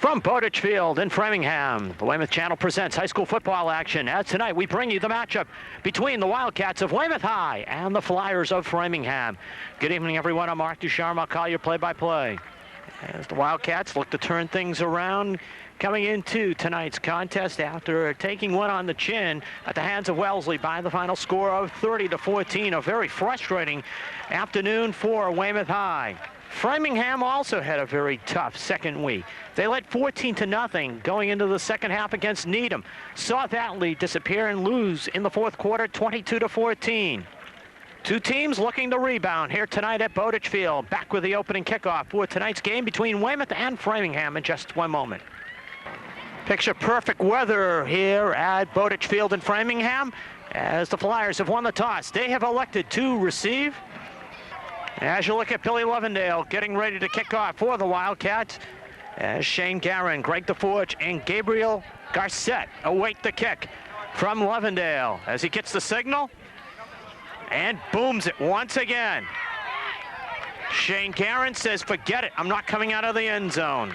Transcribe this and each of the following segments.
From Bowditch Field in Framingham, the Weymouth Channel presents high school football action. As tonight, we bring you the matchup between the Wildcats of Weymouth High and the Flyers of Framingham. Good evening, everyone. I'm Mark Ducharme. I'll call you play-by-play. As the Wildcats look to turn things around, coming into tonight's contest after taking one on the chin at the hands of Wellesley by the final score of 30-14. A very frustrating afternoon for Weymouth High. Framingham also had a very tough second week. They led 14-0 going into the second half against Needham. Saw that lead disappear and lose in the fourth quarter, 22-14. Two teams looking to rebound here tonight at Bowditch Field. Back with the opening kickoff for tonight's game between Weymouth and Framingham in just one moment. Picture perfect weather here at Bowditch Field in Framingham as the Flyers have won the toss. They have elected to receive. As you look at Billy Lovendale getting ready to kick off for the Wildcats, as Shane Guerin, Greg DeForge, and Gabriel Garcette await the kick from Lovendale as he gets the signal and booms it once again. Shane Guerin says, forget it, I'm not coming out of the end zone.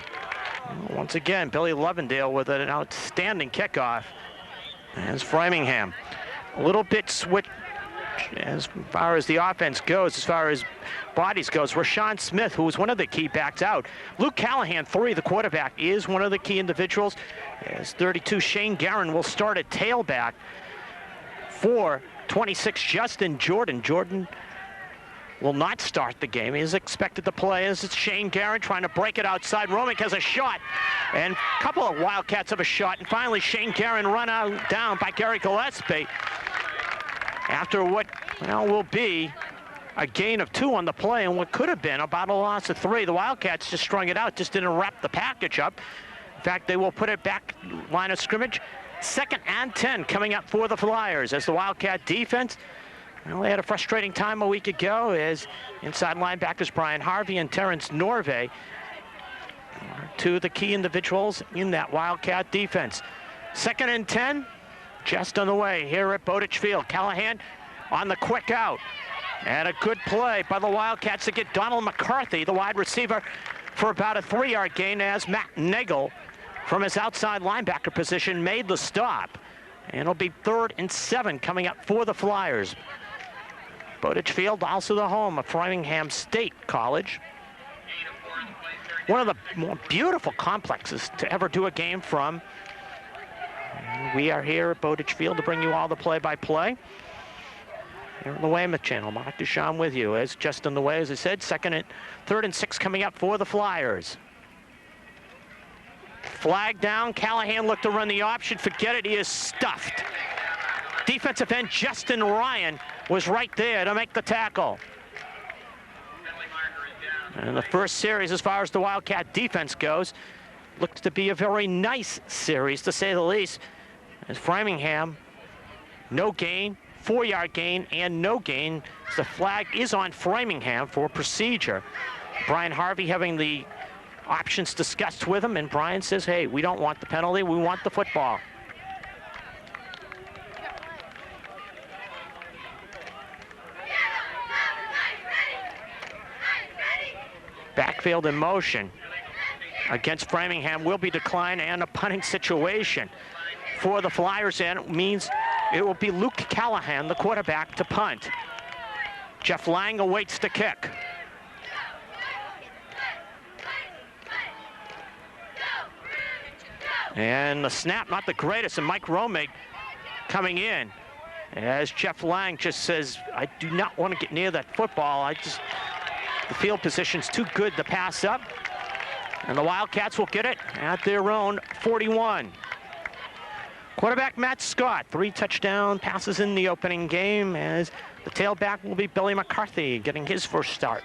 Once again, Billy Lovendale with an outstanding kickoff as Framingham. A little bit switch as far as the offense goes, as far as bodies goes. Rashawn Smith, who was one of the key backs out. Luke Callahan, the quarterback, is one of the key individuals. As 32, Shane Guerin will start at tailback for 26, Justin Jordan. Jordan will not start the game. He is expected to play as it's Shane Guerin trying to break it outside. Romick has a shot, and a couple of Wildcats have a shot, and finally Shane Guerin run out down by Gary Gillespie. After what will be a gain of 2 on the play and what could have been about a loss of 3. The Wildcats just strung it out, just didn't wrap the package up. In fact, they will put it back line of scrimmage. 2nd and 10 coming up for the Flyers as the Wildcat defense, they had a frustrating time a week ago as inside linebackers Brian Harvey and Terrence Norvay are 2 of the key individuals in that Wildcat defense. 2nd and 10. Just on the way here at Bowditch Field. Callahan on the quick out. And a good play by the Wildcats to get Donald McCarthy, the wide receiver, for about a 3-yard gain as Matt Nagel from his outside linebacker position made the stop. And it'll be 3rd and 7 coming up for the Flyers. Bowditch Field, also the home of Framingham State College. One of the more beautiful complexes to ever do a game from. We are here at Bowditch Field to bring you all the play-by-play. Here on the Weymouth Channel, Mark Ducharme with you. As just on the way, as I said, 3rd and 6 coming up for the Flyers. Flag down. Callahan looked to run the option. Forget it. He is stuffed. Defensive end Justin Ryan was right there to make the tackle. And the first series, as far as the Wildcat defense goes, looks to be a very nice series, to say the least. As Framingham, no gain, 4-yard gain, and no gain. The flag is on Framingham for procedure. Brian Harvey having the options discussed with him, and Brian says, hey, we don't want the penalty, we want the football. Backfield in motion against Framingham will be declined, and a punting situation for the Flyers, and it means it will be Luke Callahan, the quarterback, to punt. Jeff Lang awaits the kick. And the snap, not the greatest, and Mike Romick coming in as Jeff Lang just says, I do not want to get near that football. The field position's too good to pass up. And the Wildcats will get it at their own 41. Quarterback Matt Scott, 3 touchdown passes in the opening game, as the tailback will be Billy McCarthy getting his first start.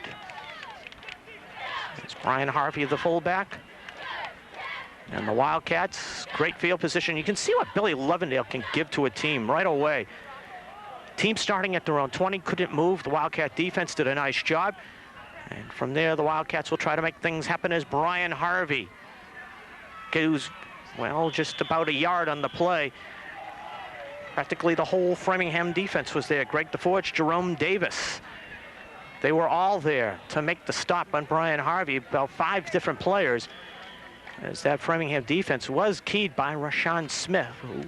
It's Brian Harvey, the fullback. And the Wildcats, great field position. You can see what Billy Lovendale can give to a team right away. Team starting at their own 20, couldn't move. The Wildcat defense did a nice job. And from there, the Wildcats will try to make things happen as Brian Harvey goes, just about a yard on the play. Practically the whole Framingham defense was there. Greg DeForge, Jerome Davis. They were all there to make the stop on Brian Harvey, about 5 different players. as that Framingham defense was keyed by Rashawn Smith, who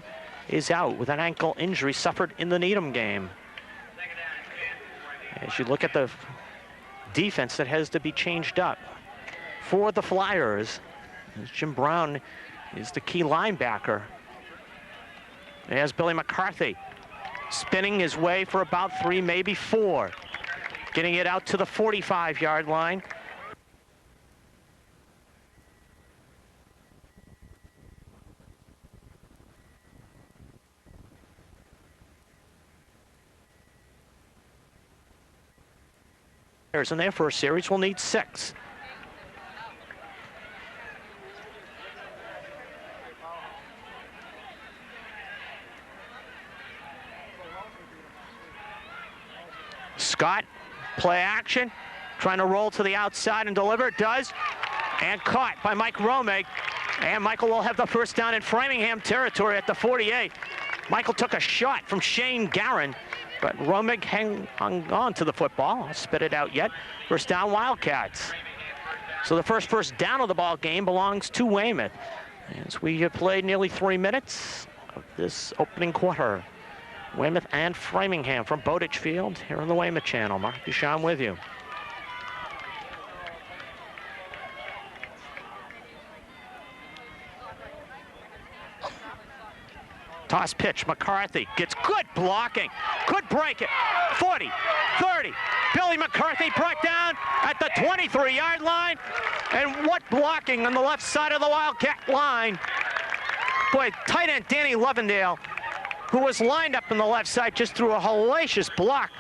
is out with an ankle injury suffered in the Needham game. As you look at the defense that has to be changed up for the Flyers, as Jim Brown is the key linebacker. There's Billy McCarthy spinning his way for about 3, maybe 4. Getting it out to the 45-yard line. In their first series will need 6. Scott, play action, trying to roll to the outside and deliver, does, and caught by Mike Romig. And Michael will have the first down in Framingham territory at the 48. Michael took a shot from Shane Garin, but Romig hung on to the football. I'll spit it out yet. First down, Wildcats. So the first down of the ball game belongs to Weymouth, as we have played nearly 3 minutes of this opening quarter. Weymouth and Framingham from Bowditch Field here on the Weymouth Channel. Mark Duchamp with you. Toss pitch, McCarthy gets good blocking, could break it. 40, 30, Billy McCarthy brought down at the 23-yard line. And what blocking on the left side of the Wildcat line. Boy, tight end Danny Lovendale, who was lined up on the left side, just threw a hellacious block.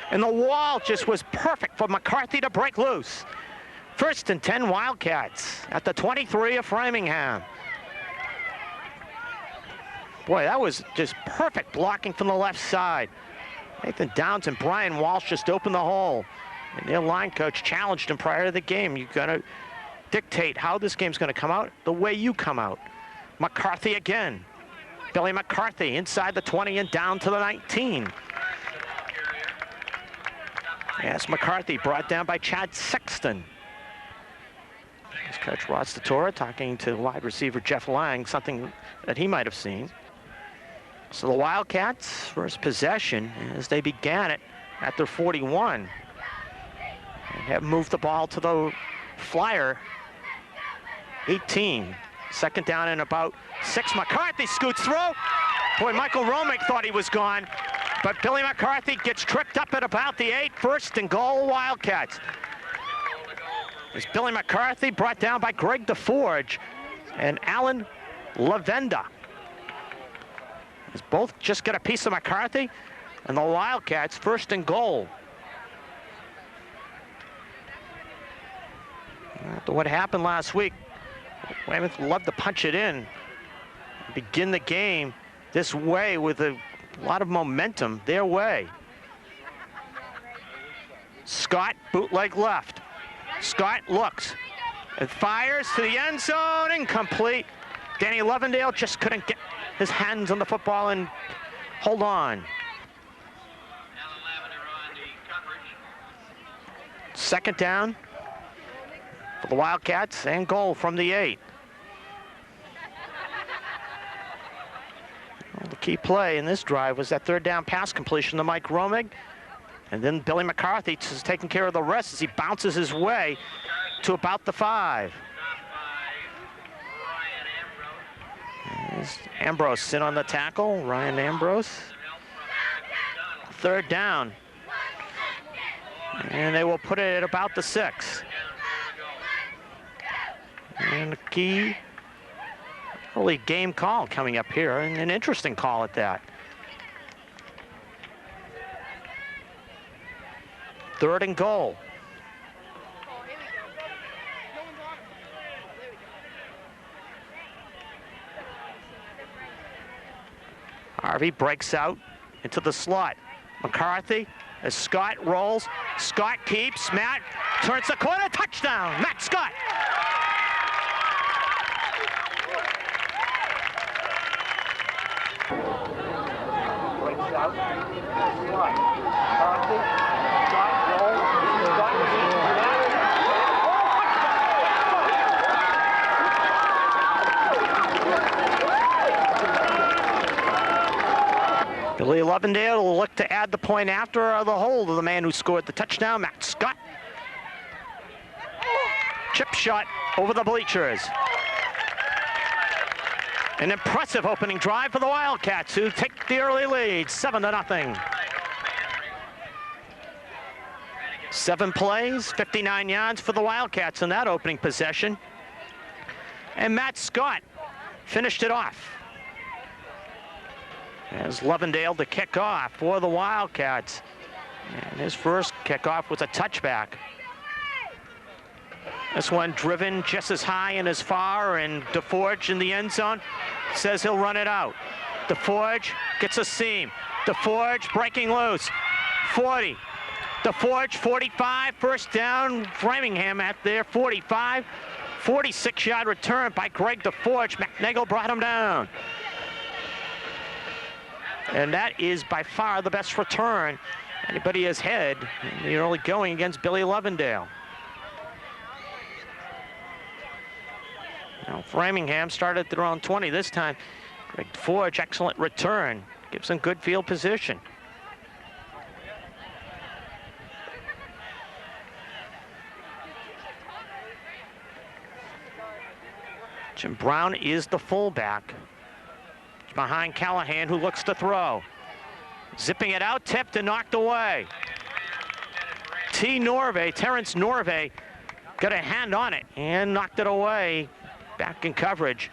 And the wall just was perfect for McCarthy to break loose. 1st and 10 Wildcats at the 23 of Framingham. Boy, that was just perfect blocking from the left side. Nathan Downs and Brian Walsh just opened the hole. And their line coach challenged him prior to the game. You're going to dictate how this game's going to come out the way you come out. McCarthy again. Billy McCarthy inside the 20 and down to the 19. Yes, McCarthy brought down by Chad Sexton. As Coach Ross DeTora talking to wide receiver Jeff Lang, something that he might have seen. So the Wildcats, first possession, as they began it at their 41. And have moved the ball to the Flyer 18. 2nd down and about 6. McCarthy scoots through. Boy, Michael Romig thought he was gone, but Billy McCarthy gets tripped up at about the 8. 1st and goal, Wildcats. It's Billy McCarthy brought down by Greg DeForge and Alan Lavenda. As both just get a piece of McCarthy, and the Wildcats 1st and goal. After what happened last week, Weymouth loved to punch it in, begin the game this way with a lot of momentum their way. Scott, bootleg left. Scott looks and fires to the end zone, incomplete. Danny Lovendale just couldn't get his hands on the football and hold on. 2nd down for the Wildcats and goal from the 8. Well, the key play in this drive was that 3rd down pass completion to Mike Romig. And then Billy McCarthy is taking care of the rest as he bounces his way to about the 5. There's Ambrose in on the tackle, Ryan Ambrose. 3rd down. And they will put it at about the 6. And the key early game call coming up here, and an interesting call at that. 3rd and goal. Harvey breaks out into the slot. McCarthy, as Scott rolls. Scott keeps. Matt turns the corner. Touchdown, Matt Scott. Breaks out. Slot. McCarthy. Scott rolls. Scott keeps. Billy Lovendale will look to add the point after the hold of the man who scored the touchdown, Matt Scott. Chip shot over the bleachers. An impressive opening drive for the Wildcats, who take the early lead, 7-0. 7 plays, 59 yards for the Wildcats in that opening possession. And Matt Scott finished it off. As Lovendale to kick off for the Wildcats. And his first kickoff was a touchback. This one driven just as high and as far, and DeForge in the end zone says he'll run it out. DeForge gets a seam. DeForge breaking loose. 40. DeForge 45, first down. Framingham at their 45. 46-yard return by Greg DeForge. McNagel brought him down. And that is by far the best return anybody has had in the early going against Billy Lovendale. Now Framingham started at their own 20 this time. Greg DeForge, excellent return. Gives them good field position. Jim Brown is the fullback. Behind Callahan, who looks to throw. Zipping it out, tipped and knocked away. Terrence Norvay, got a hand on it and knocked it away. Back in coverage.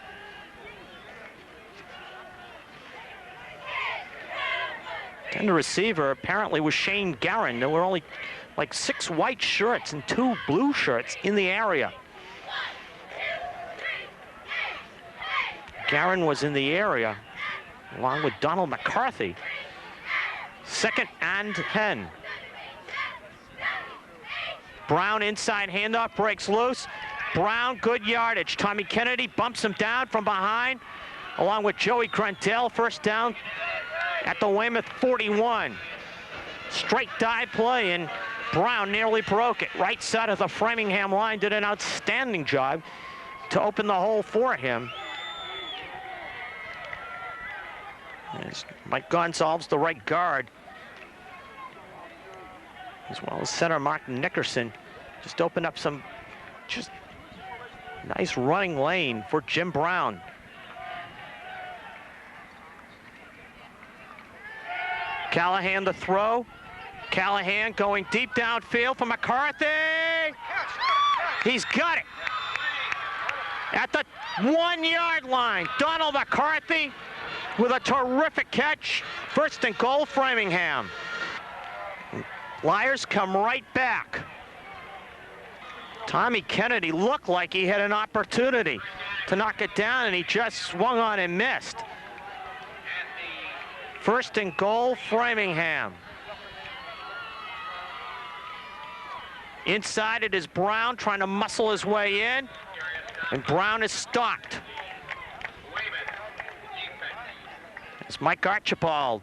And the receiver apparently was Shane Guerin. There were only like 6 white shirts and 2 blue shirts in the area. Guerin was in the area along with Donald McCarthy. 2nd and 10. Brown inside handoff, breaks loose. Brown, good yardage. Tommy Kennedy bumps him down from behind, along with Joey Gruntel. First down at the Weymouth 41. Straight dive play, and Brown nearly broke it. Right side of the Framingham line did an outstanding job to open the hole for him. As Mike Gonsalves, the right guard, as well as center Mark Nickerson, just opened up some just nice running lane for Jim Brown. Callahan the throw. Callahan going deep downfield for McCarthy. He's got it. At the 1-yard line, Donald McCarthy with a terrific catch. 1st and goal, Framingham. Flyers come right back. Tommy Kennedy looked like he had an opportunity to knock it down, and he just swung on and missed. 1st and goal, Framingham. Inside it is Brown trying to muscle his way in, and Brown is stopped. It's Mike Archibald.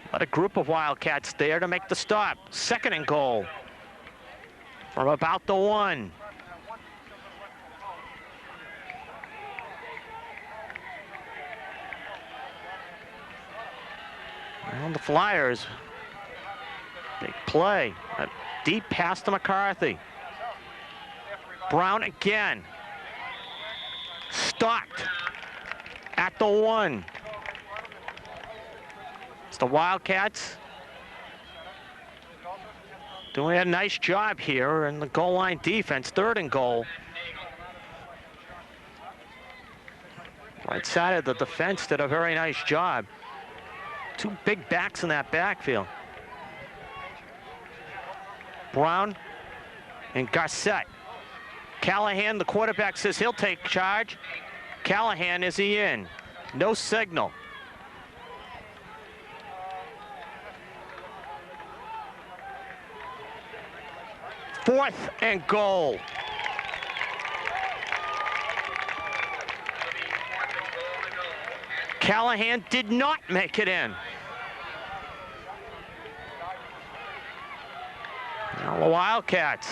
What a group of Wildcats there to make the stop. 2nd and goal from about the 1. And the Flyers, big play. A deep pass to McCarthy. Brown again. Stopped at the 1. It's the Wildcats doing a nice job here in the goal line defense. 3rd and goal. Right side of the defense did a very nice job. 2 big backs in that backfield. Brown and Garcette. Callahan, the quarterback, says he'll take charge. Callahan, is he in? No signal. Fourth and goal. Callahan did not make it in. Now the Wildcats.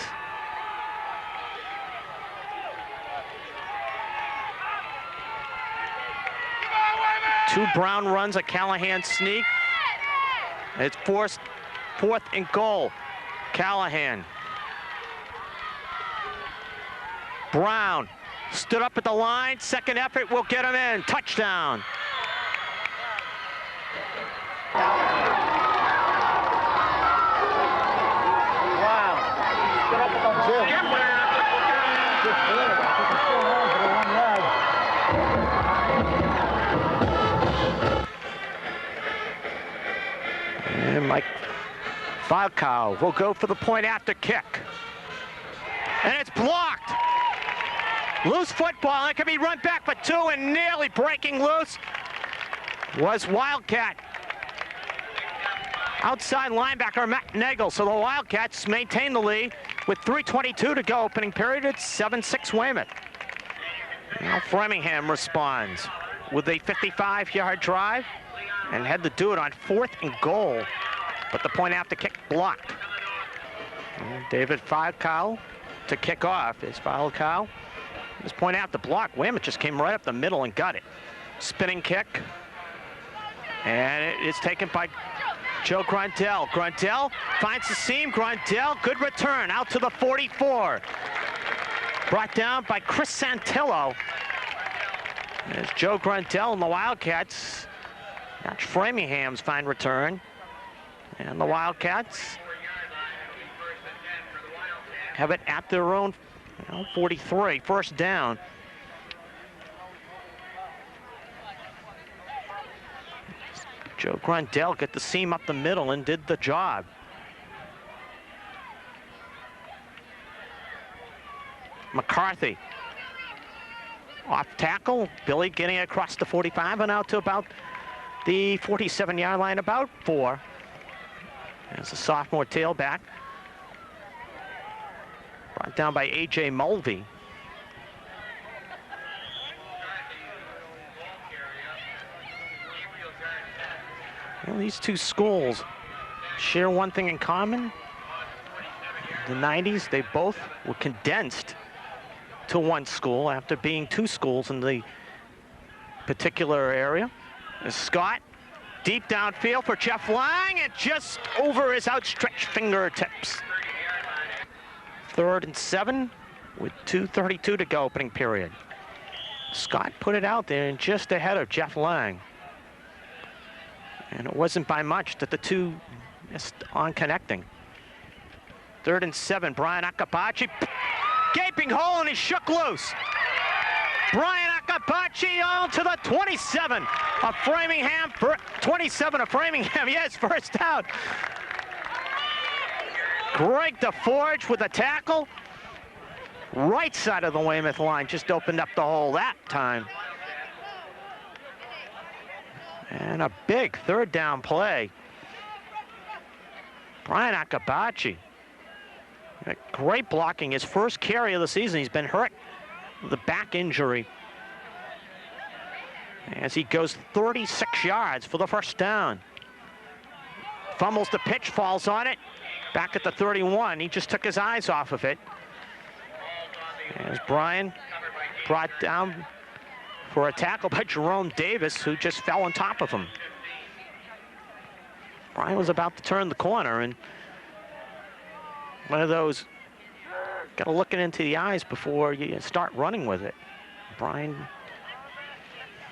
Two Brown runs, a Callahan sneak. It's forced fourth and goal. Callahan. Brown stood up at the line. Second effort will get him in. Touchdown. And Mike Falcao will go for the point after kick. And it's blocked. Loose football, and it can be run back for two, and nearly breaking loose was Wildcat. Outside linebacker Matt Nagel, so the Wildcats maintain the lead with 3:22 to go opening period. It's 7-6 Weymouth. Now Framingham responds with a 55-yard drive and had to do it on fourth and goal, but the point after kick blocked. And David Falcao to kick off is Falcao. This point out the block. Weymouth just came right up the middle and got it. Spinning kick. And it is taken by Joe Gruntel. Gruntel finds the seam. Gruntel, good return out to the 44. Brought down by Chris Santillo. There's Joe Gruntel and the Wildcats. That's Framingham's fine return. And the Wildcats have it at their own 43, first down. Joe Gruntel got the seam up the middle and did the job. McCarthy off tackle. Billy getting across the 45 and out to about the 47-yard line, about 4. As a sophomore tailback. Brought down by A.J. Mulvey. Well, these two schools share one thing in common. The 90s, they both were condensed to one school after being two schools in the particular area. Scott, deep downfield for Jeff Lang, and just over his outstretched fingertips. 3rd and 7 with 2:32 to go opening period. Scott put it out there and just ahead of Jeff Lang. And it wasn't by much that the two missed on connecting. 3rd and 7, Brian Akabachi, gaping hole, and he shook loose. Brian Akabachi on to the 27 of Framingham. 27 of Framingham, yes, first down. Greg DeForge with a tackle. Right side of the Weymouth line, just opened up the hole that time. And a big 3rd down play. Brian Akabachi. Great blocking, his first carry of the season. He's been hurt with a back injury. As he goes 36 yards for the first down. Fumbles the pitch, falls on it. Back at the 31, he just took his eyes off of it. As Brian brought down for a tackle by Jerome Davis, who just fell on top of him. Brian was about to turn the corner, and one of those, got to look it into the eyes before you start running with it. Brian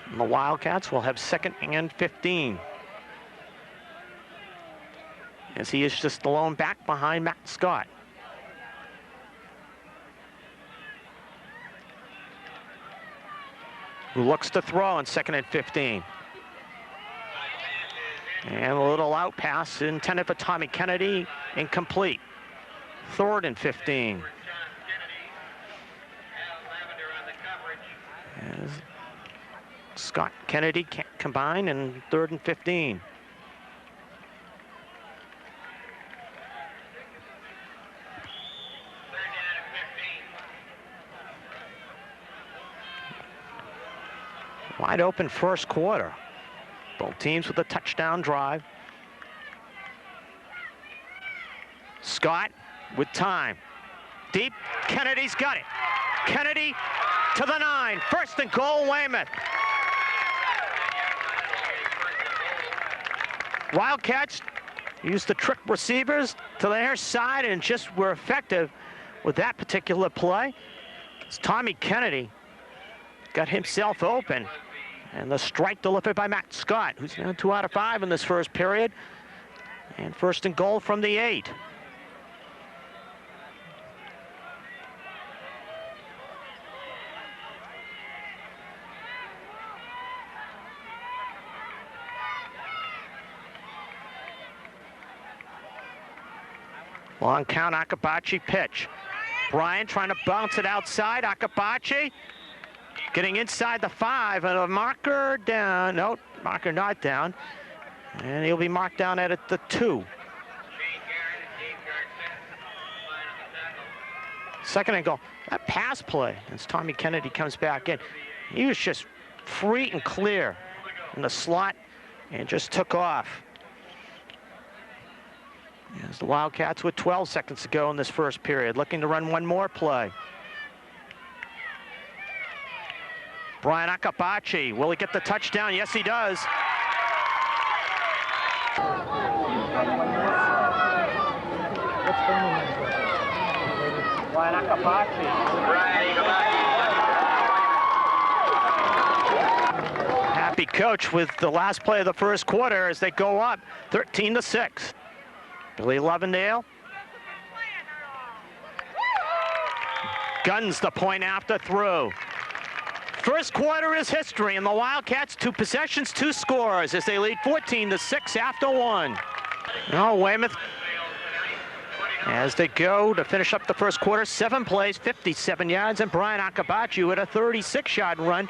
and the Wildcats will have 2nd and 15. As he is just alone back behind Matt Scott. Who looks to throw on 2nd and 15. And a little out pass intended for Tommy Kennedy, incomplete. 3rd and 15. As Scott Kennedy can't combine, and 3rd and 15. Wide open first quarter. Both teams with a touchdown drive. Scott with time. Deep, Kennedy's got it. Kennedy to the 9. 1st and goal, Weymouth. Wildcats used the trick receivers to their side and just were effective with that particular play. It's Tommy Kennedy got himself open. And the strike delivered by Matt Scott, who's now 2 out of 5 in this first period. And first and goal from the 8. Long count, Akabachi pitch. Bryant trying to bounce it outside. Akabachi getting inside the 5, and a marker down. No, marker not down. And he'll be marked down at the 2. Second and goal. That pass play, as Tommy Kennedy comes back in, he was just free and clear in the slot and just took off. As the Wildcats with 12 seconds to go in this first period, looking to run one more play. Brian Akabachi, will he get the touchdown? Yes, he does. Brian Akabachi. Happy coach with the last play of the first quarter as they go up 13-6. Billy Lovendale guns the point after through. First quarter is history, and the Wildcats 2 possessions, 2 scores as they lead 14-6 after 1. Now Weymouth, as they go to finish up the first quarter, 7 plays, 57 yards, and Brian Akabachi with a 36-yard run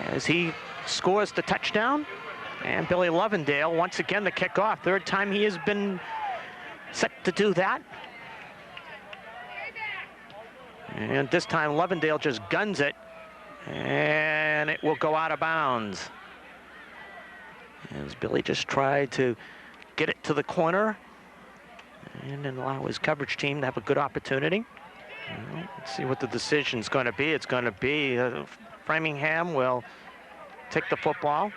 as he scores the touchdown. And Billy Lovendale, once again, the kickoff. 3rd time he has been set to do that. And this time, Lovendale just guns it, and it will go out of bounds. As Billy just tried to get it to the corner and then allow his coverage team to have a good opportunity. Well, let's see what the decision's going to be. It's going to be Framingham will take the football.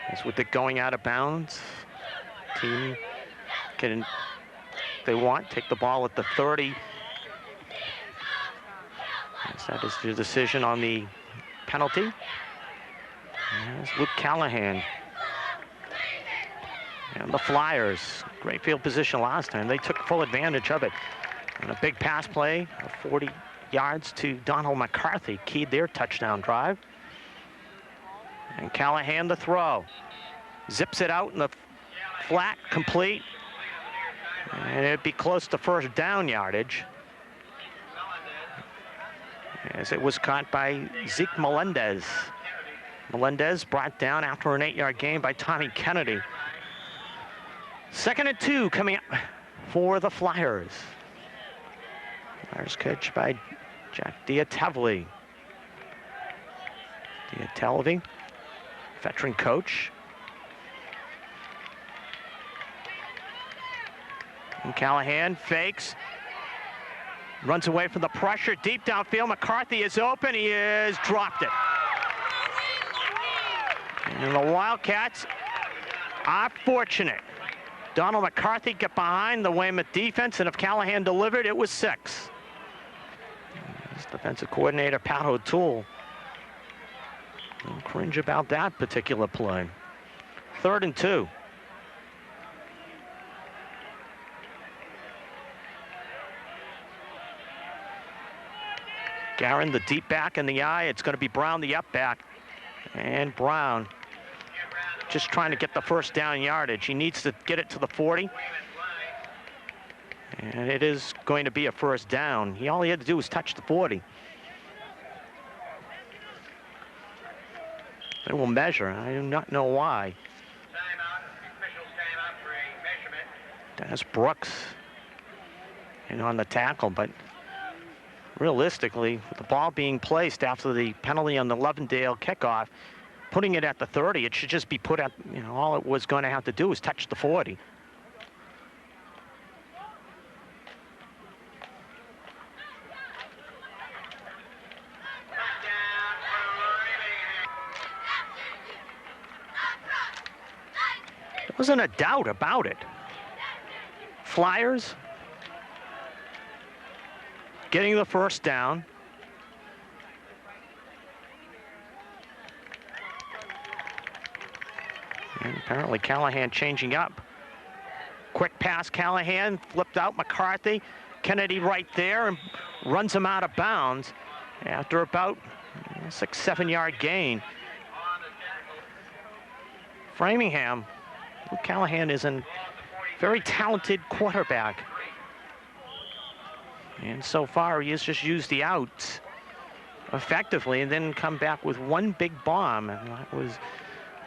As with it going out of bounds, team can, if they want, take the ball at the 30. As that is the decision on the penalty. As Luke Callahan. And the Flyers, great field position last time. They took full advantage of it. And a big pass play of 40 yards to Donald McCarthy keyed their touchdown drive. And Callahan the throw. Zips it out in the flat, complete. And it'd be close to first down yardage. As it was caught by Zeke Melendez. Melendez brought down after an 8-yard gain by Tommy Kennedy. 2nd and 2 coming up for the Flyers. Flyers coached by Jack Diatevely. Diatevely, veteran coach. And Callahan fakes. Runs away from the pressure, deep downfield. McCarthy is open, he has dropped it. And the Wildcats are fortunate. Donald McCarthy got behind the Weymouth defense, and if Callahan delivered, it was 6. His defensive coordinator, Pat O'Toole, don't cringe about that particular play. 3rd and 2. Guerin, the deep back in the eye. It's going to be Brown, the up back. And Brown just trying to get the first down yardage. He needs to get it to the 40. And it is going to be a first down. All he had to do was touch the 40. They will measure. I do not know why. Dennis Brooks in on the tackle, but realistically, with the ball being placed after the penalty on the Lovendale kickoff, putting it at the 30, it should just be put at, all it was going to have to do was touch the 40. Wasn't a doubt about it. Flyers getting the first down. And apparently Callahan changing up. Quick pass, Callahan flipped out McCarthy. Kennedy right there and runs him out of bounds after about a 6-7 yard gain. Framingham, Luke Callahan is a very talented quarterback. And so far he has just used the outs effectively and then come back with one big bomb. And that was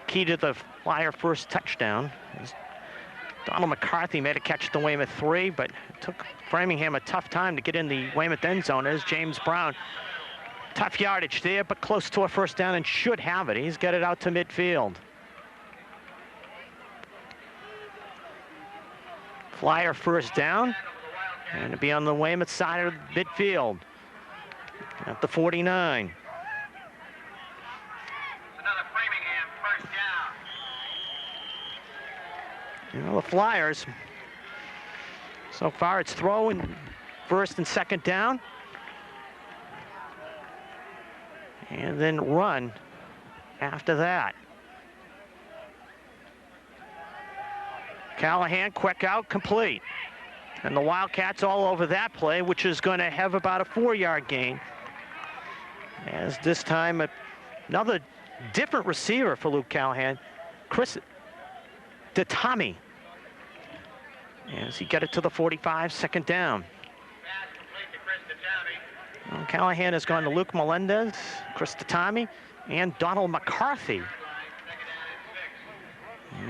key to the Flyer first touchdown. Donald McCarthy made a catch at the Weymouth 3, but it took Framingham a tough time to get in the Weymouth end zone as James Brown. Tough yardage there, but close to a first down and should have it. He's got it out to midfield. Flyer first down, and it'll be on the Weymouth side of midfield at the 49. You know, the Flyers, so far it's throwing first and second down, and then run after that. Callahan, quick out, complete. And the Wildcats all over that play, which is going to have about a 4-yard gain. As this time, another different receiver for Luke Callahan, Chris DeTommy. As he get it to the 45, second down. Well, Callahan has gone to Luke Melendez, Chris DeTommy, and Donald McCarthy.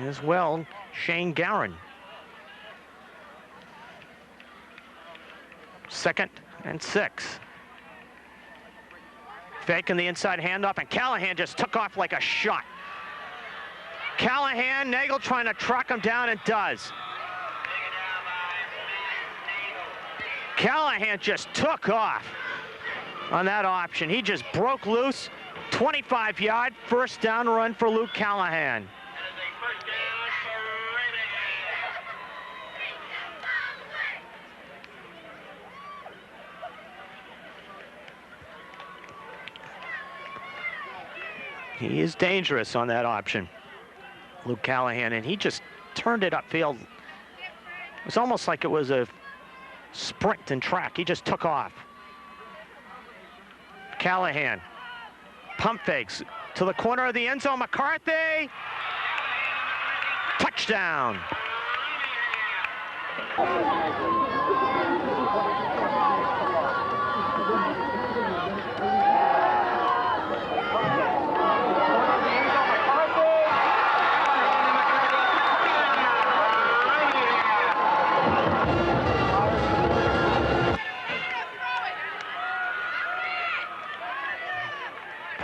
As well, Shane Garin. Second and 6. Faking the inside handoff, and Callahan just took off like a shot. Callahan, Nagel trying to track him down, and does. Callahan just took off on that option. He just broke loose. 25-yard first down run for Luke Callahan. He is dangerous on that option, Luke Callahan, and he just turned it upfield. It was almost like it was a sprint and track. He just took off. Callahan, pump fakes to the corner of the end zone. McCarthy, touchdown.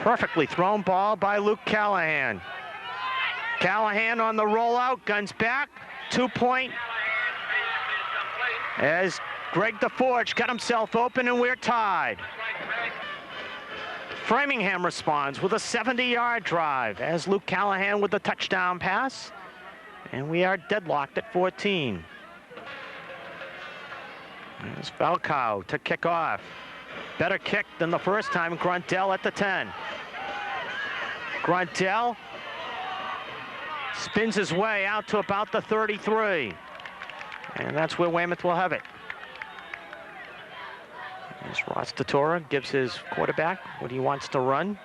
Perfectly thrown ball by Luke Callahan. Callahan on the rollout, guns back, 2-point. As Greg DeForge got himself open and we're tied. Framingham responds with a 70-yard drive as Luke Callahan with the touchdown pass. And we are deadlocked at 14. There's Falcao to kick off. Better kick than the first time. Gruntel at the 10. Gruntel spins his way out to about the 33. And that's where Weymouth will have it. As Ross DeTora gives his quarterback what he wants to run.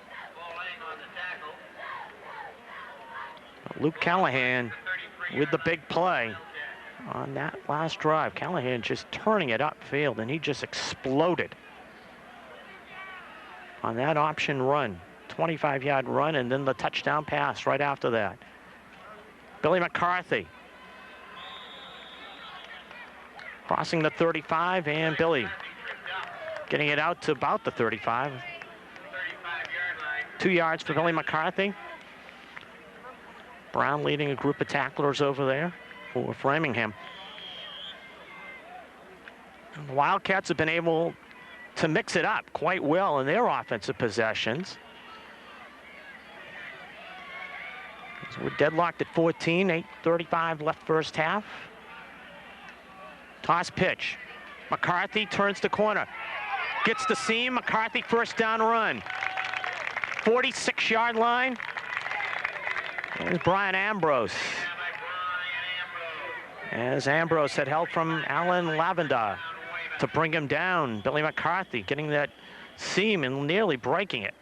Luke Callahan with the big play on that last drive. Callahan just turning it upfield, and he just exploded on that option run. 25-yard run, and then the touchdown pass right after that. Billy McCarthy crossing the 35, and Billy getting it out to about the 35. 2 yards for Billy McCarthy. Brown leading a group of tacklers over there for Framingham. And the Wildcats have been able to mix it up quite well in their offensive possessions. So we're deadlocked at 14, 8:35 left first half. Toss pitch. McCarthy turns the corner. Gets the seam. McCarthy first down run. 46-yard line. There's Brian Ambrose. As Ambrose had help from Alan Lavender to bring him down. Billy McCarthy getting that seam and nearly breaking it.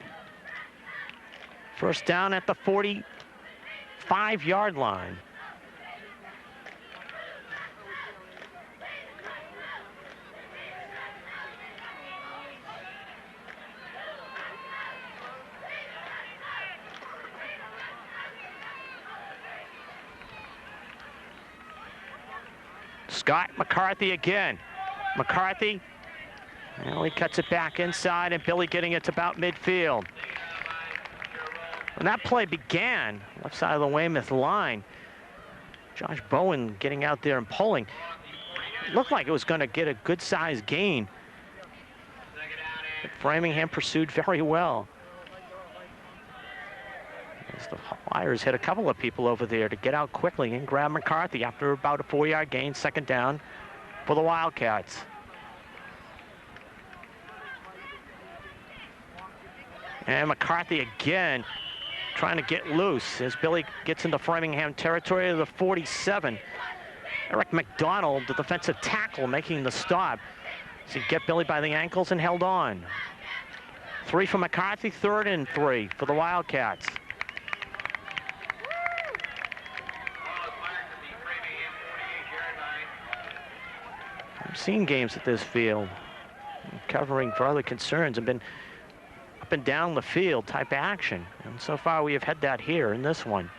First down at the 45-yard line. Scott McCarthy again. McCarthy, well, he cuts it back inside, and Billy getting it to about midfield. When that play began, left side of the Weymouth line, Josh Bowen getting out there and pulling. It looked like it was going to get a good-sized gain. But Framingham pursued very well. As the Flyers hit a couple of people over there to get out quickly and grab McCarthy after about a 4-yard gain, second down for the Wildcats. And McCarthy again trying to get loose as Billy gets into Framingham territory to the 47. Eric McDonald, the defensive tackle, making the stop. So he get Billy by the ankles and held on. 3 for McCarthy, 3rd and 3 for the Wildcats. I've seen games at this field, covering for other concerns, and been up and down the field type action. And so far we have had that here in this one.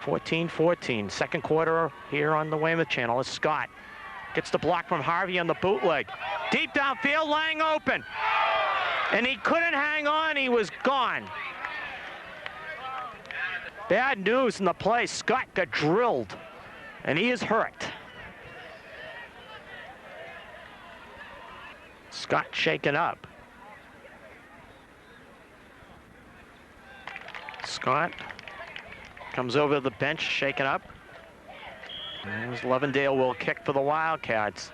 14-14, second quarter here on the Weymouth channel as Scott gets the block from Harvey on the bootleg. Deep downfield, Lang open. And he couldn't hang on, he was gone. Bad news in the play, Scott got drilled, and he is hurt. Scott shaken up. Scott comes over the bench, shaken up. As Levendale will kick for the Wildcats.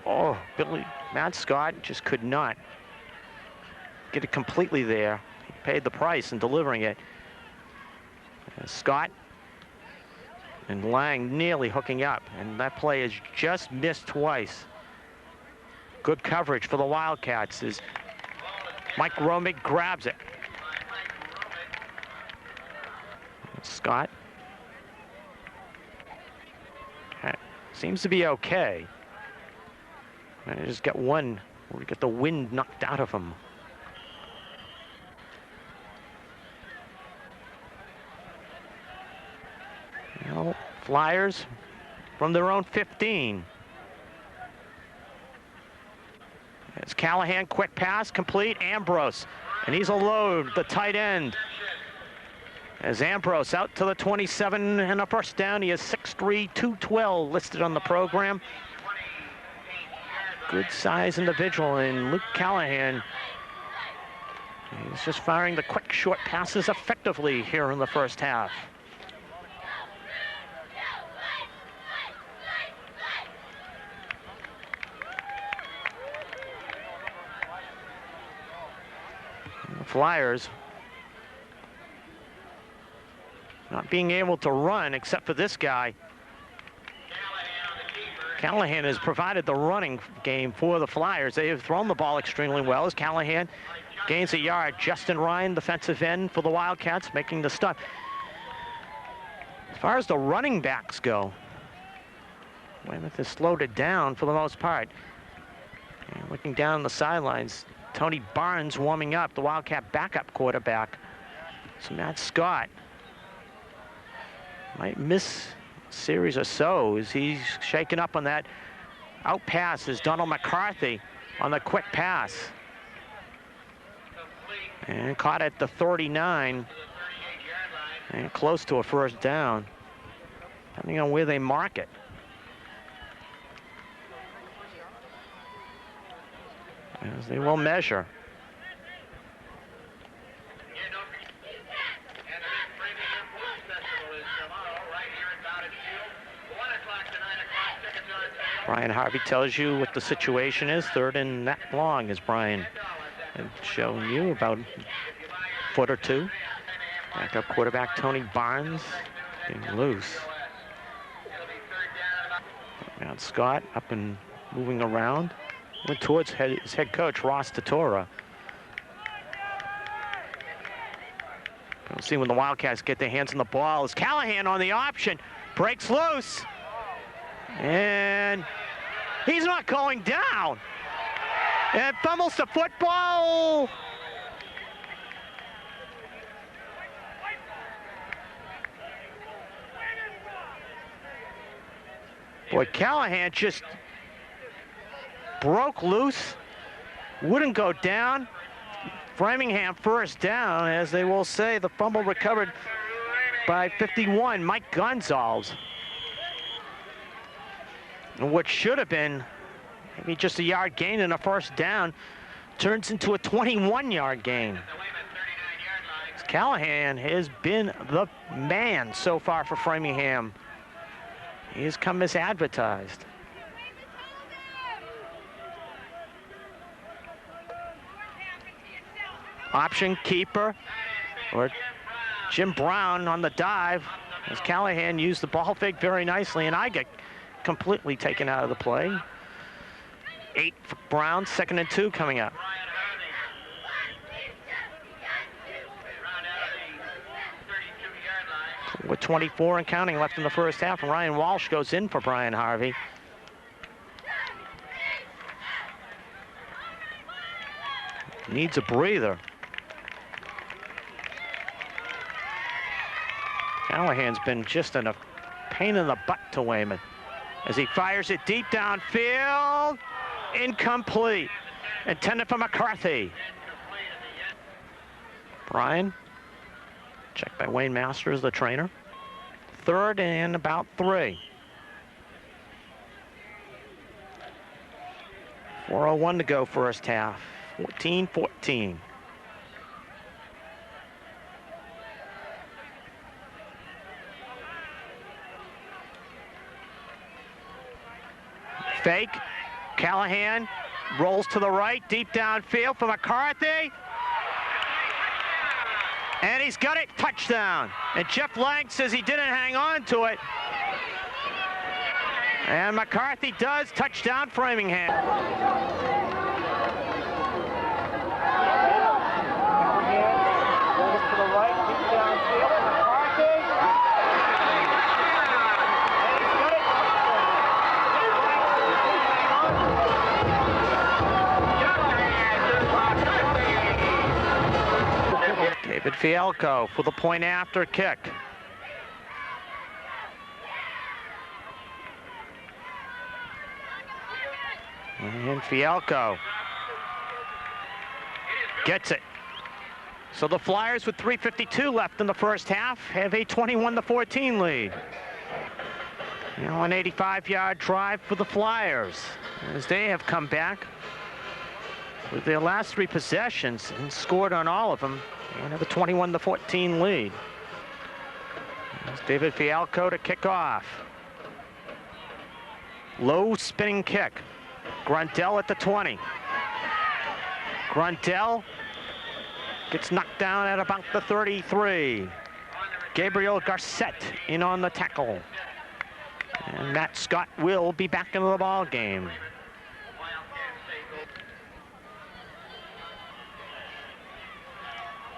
Oh, Matt Scott just could not get it completely there. He paid the price in delivering it. And Scott and Lang nearly hooking up, and that play is just missed twice. Good coverage for the Wildcats as Mike Romig grabs it. Scott seems to be okay. And he just got one where we get the wind knocked out of him. Well, Flyers from their own 15. It's Callahan, quick pass, complete, Ambrose. And he's a load, the tight end. As Ambrose out to the 27 and a first down. He is 6'3", 212 listed on the program. Good size individual in Luke Callahan. He's just firing the quick short passes effectively here in the first half. The Flyers not being able to run except for this guy. Callahan has provided the running game for the Flyers. They have thrown the ball extremely well as Callahan gains a yard. Justin Ryan, defensive end for the Wildcats, making the stop. As far as the running backs go, Weymouth has slowed it down for the most part. And looking down the sidelines, Tony Barnes warming up, the Wildcat backup quarterback. So Matt Scott might miss a series or so as he's shaken up on that out pass as Donald McCarthy on the quick pass. And caught at the 39 and close to a first down, depending on where they mark it. As they will measure. Brian Harvey tells you what the situation is. 3rd and that long, as Brian had shown you, about a foot or two. Backup quarterback Tony Barnes getting loose. Now Scott up and moving around. Went towards his head coach, Ross Tatora. We'll see when the Wildcats get their hands on the ball. As Callahan on the option, breaks loose. And he's not going down. And fumbles the football. Boy, Callahan just broke loose, wouldn't go down. Framingham first down, as they will say. The fumble recovered by 51, Mike Gonzalez. And what should have been maybe just a yard gain and a first down turns into a 21-yard gain. Callahan has been the man so far for Framingham. He has come as advertised. Option keeper, or Jim Brown on the dive, as Callahan used the ball fake very nicely, and I get completely taken out of the play. 8 for Brown, 2nd and 2 coming up. With 24 and counting left in the first half, and Ryan Walsh goes in for Brian Harvey. Needs a breather. Callahan's been just a pain in the butt to Weymouth as he fires it deep downfield. Incomplete. Intended for McCarthy. Brian, checked by Wayne Masters, the trainer. 3rd and about 3. 4:01 to go first half. 14-14. Fake. Callahan rolls to the right, deep downfield for McCarthy. And he's got it, touchdown. And Jeff Lang says he didn't hang on to it. And McCarthy does, touchdown Framingham. Rolls to the right, deep downfield for McCarthy. David Fialco for the point after kick. And Fialco gets it. So the Flyers, with 3:52 left in the first half, have a 21-14 lead. Now an 85-yard drive for the Flyers, as they have come back with their last 3 possessions and scored on all of them, and have a 21-14 lead. There's David Fialco to kick off. Low spinning kick. Grundell at the 20. Grundell gets knocked down at about the 33. Gabriel Garcett in on the tackle. And Matt Scott will be back into the ball game.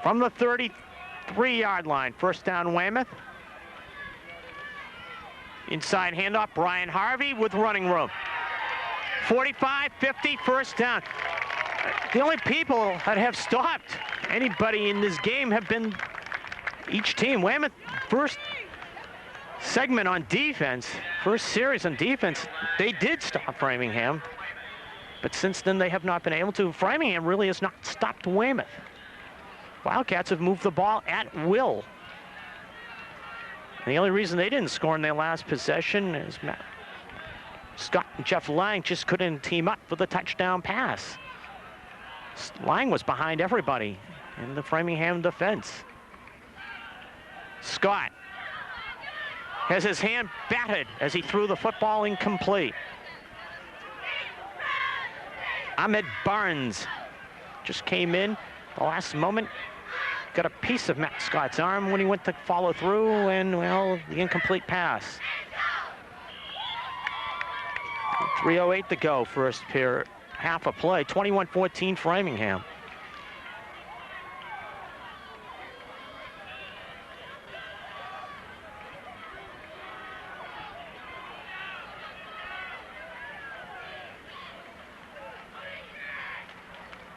From the 33-yard line, first down Weymouth. Inside handoff, Brian Harvey with running room. 45, 50, first down. The only people that have stopped anybody in this game have been each team. Weymouth, first segment on defense, first series on defense, they did stop Framingham. But since then, they have not been able to. Framingham really has not stopped Weymouth. Wildcats have moved the ball at will. And the only reason they didn't score in their last possession is Scott and Jeff Lang just couldn't team up for the touchdown pass. Lang was behind everybody in the Framingham defense. Scott has his hand batted as he threw the football incomplete. Ahmed Barnes just came in the last moment, got a piece of Matt Scott's arm when he went to follow through, and, well, the incomplete pass. 3:08 to go, first period, half a play, 21-14 Framingham.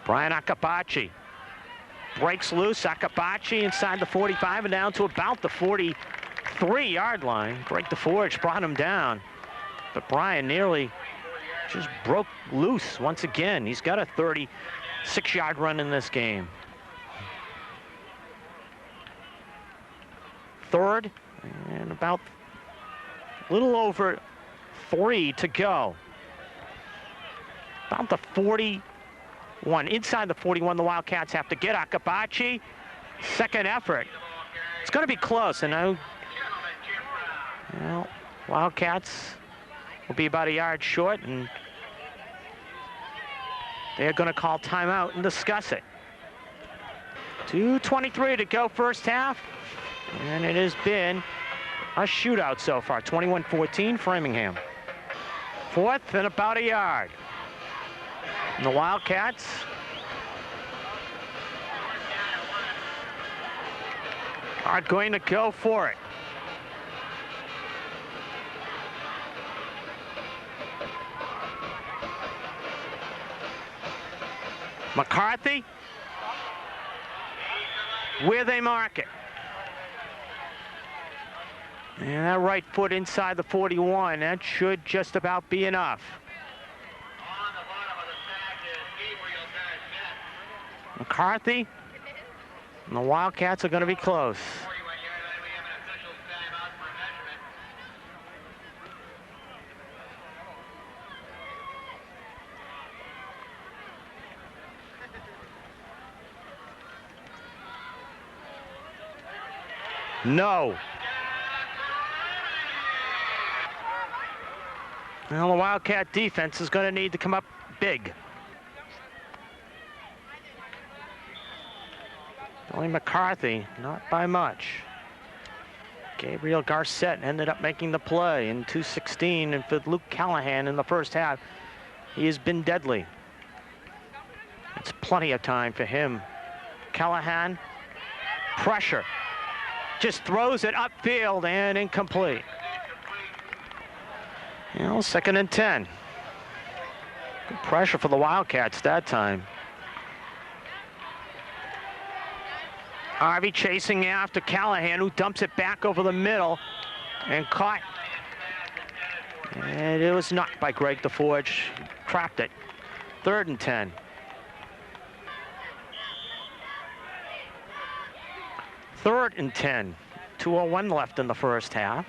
Brian Akabachi breaks loose. Akabachi inside the 45 and down to about the 43-yard line. Greg DeForge brought him down, but Brian nearly just broke loose once again. He's got a 36-yard run in this game. Third and about a little over 3 to go. About the 41. Inside the 41, the Wildcats have to get Akabachi. Second effort. It's going to be close, and well, Wildcats will be about a yard short, and they're going to call timeout and discuss it. 2:23 to go first half, and it has been a shootout so far. 21-14 Framingham. Fourth and about a yard. And the Wildcats are going to go for it. McCarthy, where they mark it. And that right foot inside the 41, that should just about be enough. McCarthy, and the Wildcats are going to be close. No. Well, the Wildcat defense is going to need to come up big. Only McCarthy, not by much. Gabriel Garcett ended up making the play in 2:16, and for Luke Callahan in the first half, he has been deadly. It's plenty of time for him. Callahan, pressure, just throws it upfield and incomplete. You know, 2nd and 10. Good pressure for the Wildcats that time. Harvey chasing after Callahan, who dumps it back over the middle and caught. And it was knocked by Greg DeForge. Trapped it. 3rd and 10. Third and 10. 2:01 left in the first half.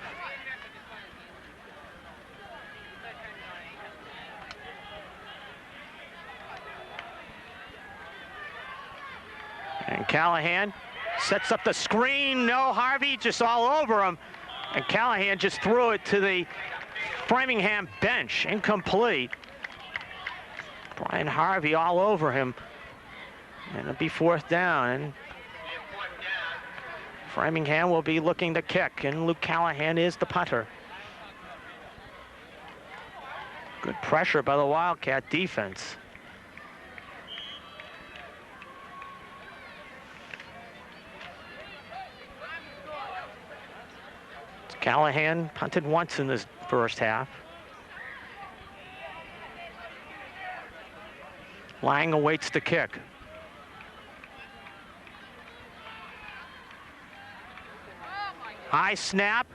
And Callahan sets up the screen. No, Harvey just all over him. And Callahan just threw it to the Framingham bench. Incomplete. Brian Harvey all over him. And it'll be 4th down. And Framingham will be looking to kick. And Luke Callahan is the punter. Good pressure by the Wildcat defense. Callahan punted once in this first half. Lang awaits the kick. High snap,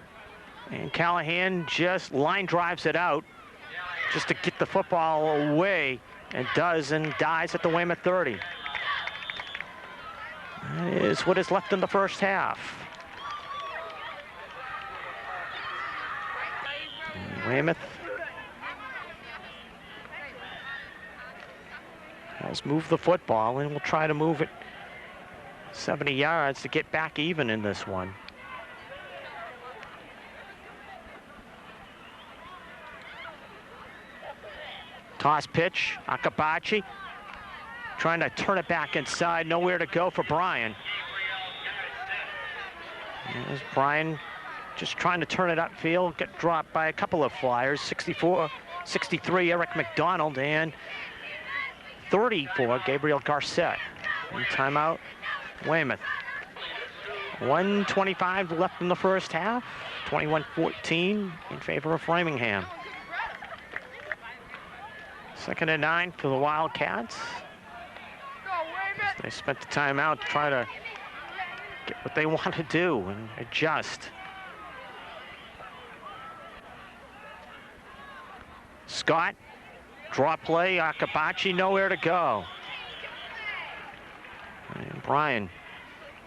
and Callahan just line drives it out just to get the football away, and does, and dies at the Weymouth 30. That is what is left in the first half. Weymouth has moved the football and will try to move it 70 yards to get back even in this one. Toss pitch, Akabachi trying to turn it back inside, nowhere to go for Brian. There's Brian just trying to turn it upfield, get dropped by a couple of Flyers, 64, 63 Eric McDonald, and 34 Gabriel Garcet. And timeout, Weymouth. 1:25 left in the first half, 21-14 in favor of Framingham. 2nd and 9 for the Wildcats. They spent the timeout to try to get what they want to do and adjust. Scott, draw play, Akabachi, nowhere to go. And Brian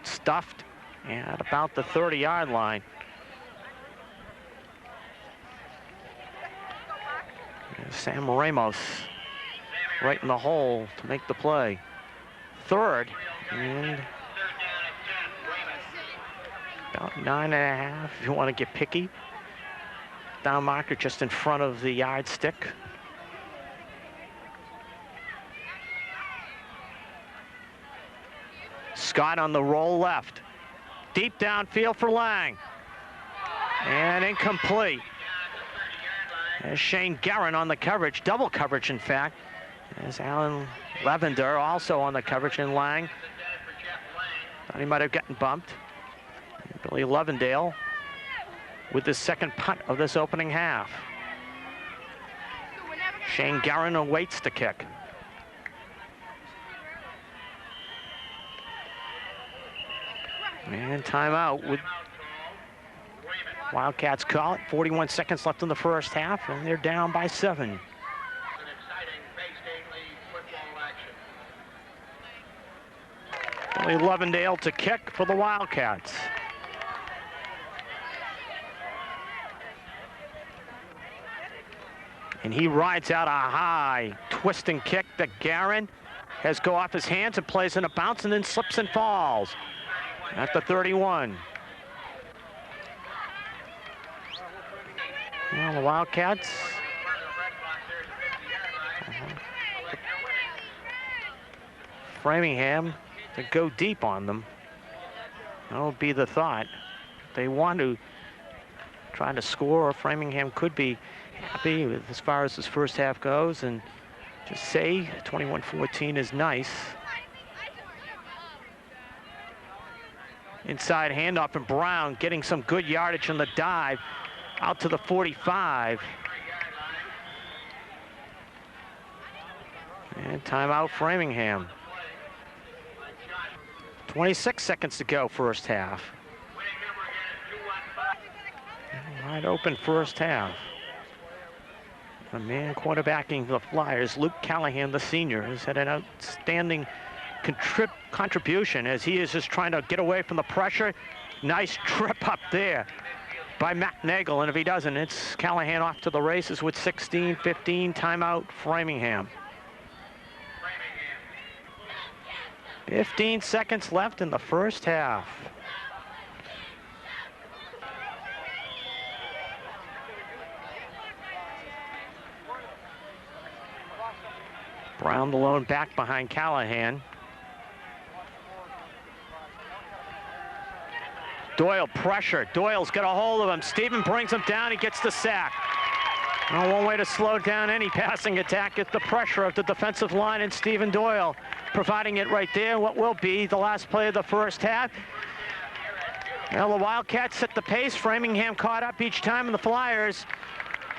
stuffed at about the 30-yard line. And Sam Ramos right in the hole to make the play. 3rd and about 9.5 if you want to get picky. Down marker just in front of the yardstick. Scott on the roll left. Deep downfield for Lang. And incomplete. There's Shane Guerin on the coverage, double coverage in fact. There's Alan Lavender also on the coverage, and Lang thought he might have gotten bumped. Billy Lovendale with the second punt of this opening half. Shane Guerin awaits the kick. And timeout with Wildcats call it. 41 seconds left in the first half, and they're down by 7. Billy Lovendale to kick for the Wildcats. And he rides out a high twisting kick that Guerin has go off his hands and plays in a bounce and then slips and falls at the 31. Well, the Wildcats Framingham to go deep on them. That would be the thought. They want to try to score, or Framingham could be happy with as far as this first half goes, and just say 21-14 is nice. Inside handoff, and Brown getting some good yardage on the dive out to the 45. And timeout Framingham. 26 seconds to go first half. Wide open first half. The man quarterbacking the Flyers, Luke Callahan, the senior, has had an outstanding contribution as he is just trying to get away from the pressure. Nice trip up there by Matt Nagel, and if he doesn't, it's Callahan off to the races with 16-15, timeout Framingham. 15 seconds left in the first half. Brown alone back behind Callahan. Doyle pressure. Doyle's got a hold of him. Stephen brings him down. He gets the sack. Well, one way to slow down any passing attack is the pressure of the defensive line, and Stephen Doyle providing it right there. What will be the last play of the first half. Well, the Wildcats set the pace. Framingham caught up each time, and the Flyers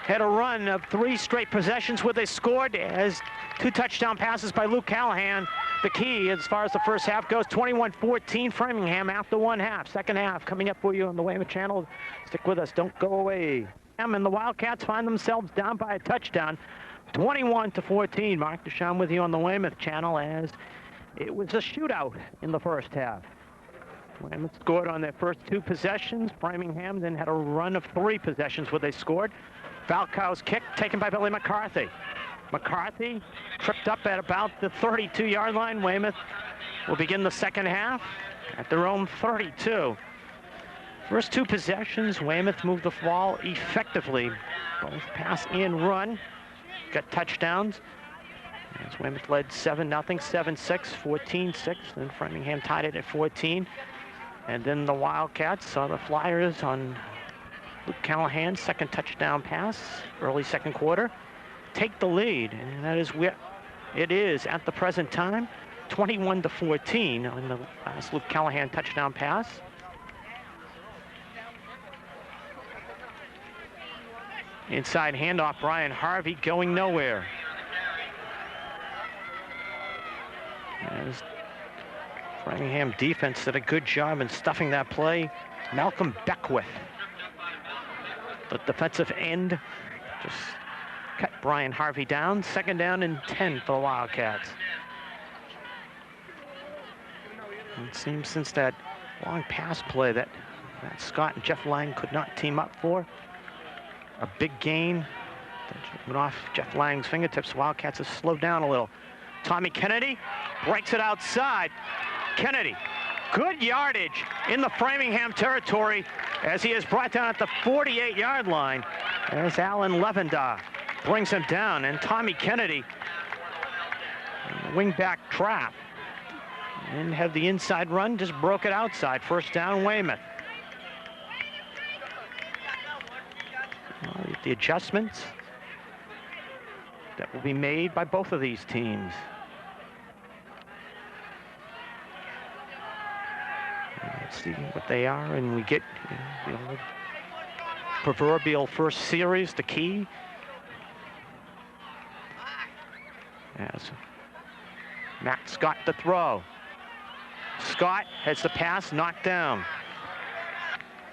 had a run of 3 straight possessions where they scored as 2 touchdown passes by Luke Callahan. The key as far as the first half goes, 21-14 Framingham after one half. Second half coming up for you on the Weymouth channel. Stick with us, don't go away. And the Wildcats find themselves down by a touchdown, 21-14. Mark Deshawn with you on the Weymouth channel as it was a shootout in the first half. Weymouth scored on their first 2 possessions. Framingham then had a run of 3 possessions where they scored. Falcao's kick taken by Billy McCarthy. McCarthy tripped up at about the 32-yard line. Weymouth will begin the second half at their own 32. First 2 possessions, Weymouth moved the ball effectively, both pass and run. got touchdowns. As Weymouth led 7-0, 7-6, 14-6. Then Framingham tied it at 14. And then the Wildcats saw the Flyers on Luke Callahan's second touchdown pass, early second quarter, take the lead. And that is where it is at the present time, 21-14 on the last Luke Callahan touchdown pass. Inside handoff, Brian Harvey going nowhere. As Framingham defense did a good job in stuffing that play. Malcolm Beckwith, the defensive end, just cut Brian Harvey down. 2nd down and 10 for the Wildcats. It seems since that long pass play that Scott and Jeff Lang could not team up for. A big gain that went off Jeff Lang's fingertips. Wildcats have slowed down a little. Tommy Kennedy breaks it outside. Kennedy, good yardage in the Framingham territory as he is brought down at the 48-yard line as Alan Levendar brings him down. And Tommy Kennedy, wingback trap, and have the inside run, just broke it outside. 1st down, Weymouth. Well, the adjustments that will be made by both of these teams. Let's see what they are, and we get the old proverbial first series, the key. As Matt Scott to throw. Scott has the pass knocked down.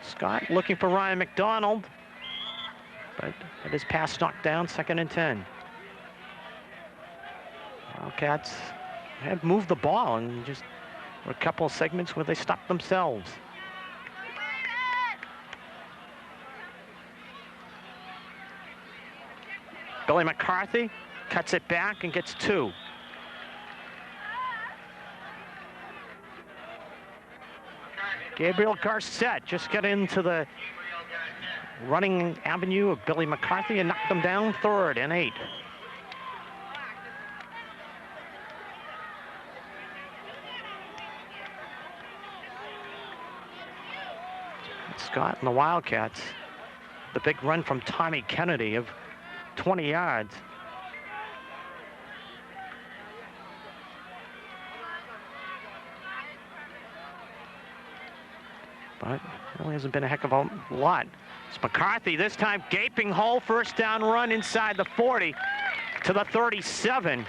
Scott looking for Ryan McDonald, but had his pass knocked down. 2nd and 10. Wildcats have moved the ball and just a couple of segments where they stopped themselves. Billy McCarthy cuts it back and gets 2. Gabriel Garcett just got into the running avenue of Billy McCarthy and knocked him down. 3rd and 8. Scott and the Wildcats. The big run from Tommy Kennedy of 20 yards. But it really hasn't been a heck of a lot. It's McCarthy this time, gaping hole, 1st down run inside the 40 to the 37.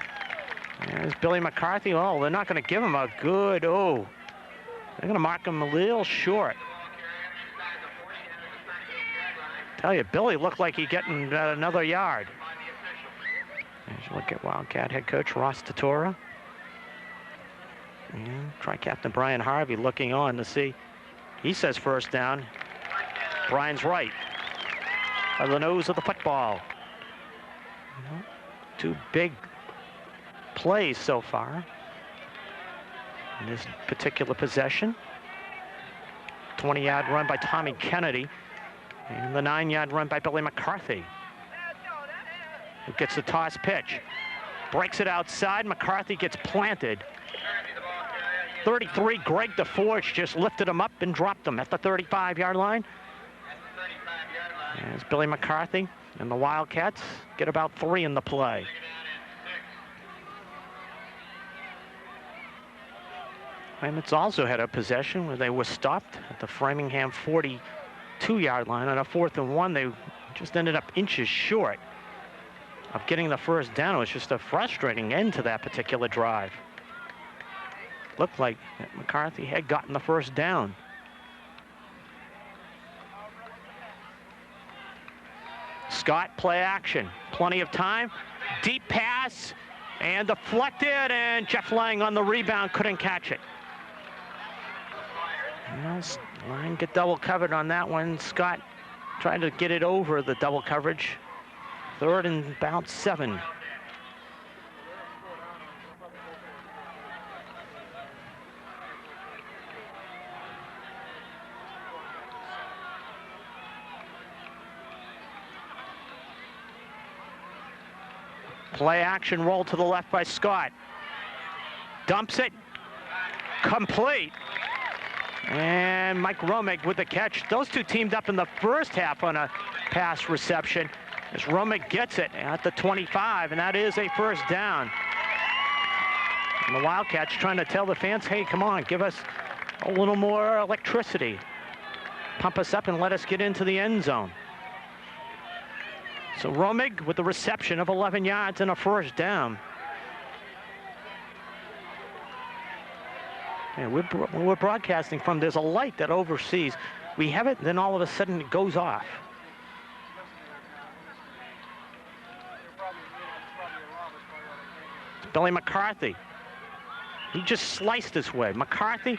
There's Billy McCarthy. Oh, they're not going to give him a good, they're going to mark him a little short. Tell you, Billy looked like he getting another yard. As you look at Wildcat head coach Ross Tatora. And Tri-Captain Brian Harvey looking on to see. He says 1st down. Brian's right. By the nose of the football. 2 big plays so far in this particular possession. 20-yard run by Tommy Kennedy. And the 9-yard run by Billy McCarthy. Who gets the toss pitch. Breaks it outside. McCarthy gets planted. 33, Greg DeForge just lifted him up and dropped him at the 35-yard line. As Billy McCarthy and the Wildcats get about 3 in the play. Weymouth's also had a possession where they were stopped at the Framingham 42-yard line. On a 4th and 1, they just ended up inches short of getting the 1st down. It was just a frustrating end to that particular drive. Looked like McCarthy had gotten the 1st down. Scott, play action. Plenty of time. Deep pass and deflected, and Jeff Lang on the rebound couldn't catch it. Lang get double covered on that one. Scott tried to get it over the double coverage. 3rd and about 7. Play action, roll to the left by Scott. Dumps it, complete. And Mike Romig with the catch. Those two teamed up in the first half on a pass reception. As Romig gets it at the 25, and that is a first down. And the Wildcats trying to tell the fans, hey, come on, give us a little more electricity. Pump us up and let us get into the end zone. So Romig with the reception of 11 yards and a first down. And we're broadcasting from, there's a light that oversees. We have it, then all of a sudden it goes off. It's Billy McCarthy. He just sliced his way. McCarthy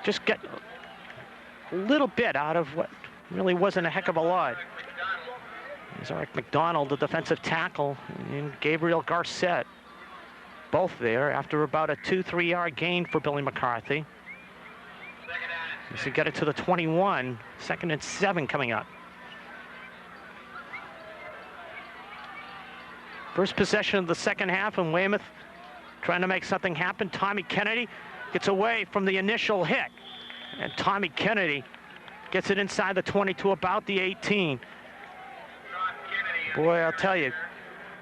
just got a little bit out of what really wasn't a heck of a lot. There's Eric McDonald, the defensive tackle, and Gabriel Garcett. Both there after about a 2-3 yard gain for Billy McCarthy. As he got it to the 21, 2nd and 7 coming up. First possession of the second half, and Weymouth trying to make something happen. Tommy Kennedy gets away from the initial hit, and Tommy Kennedy gets it inside the 22, about the 18. Boy, I'll tell you,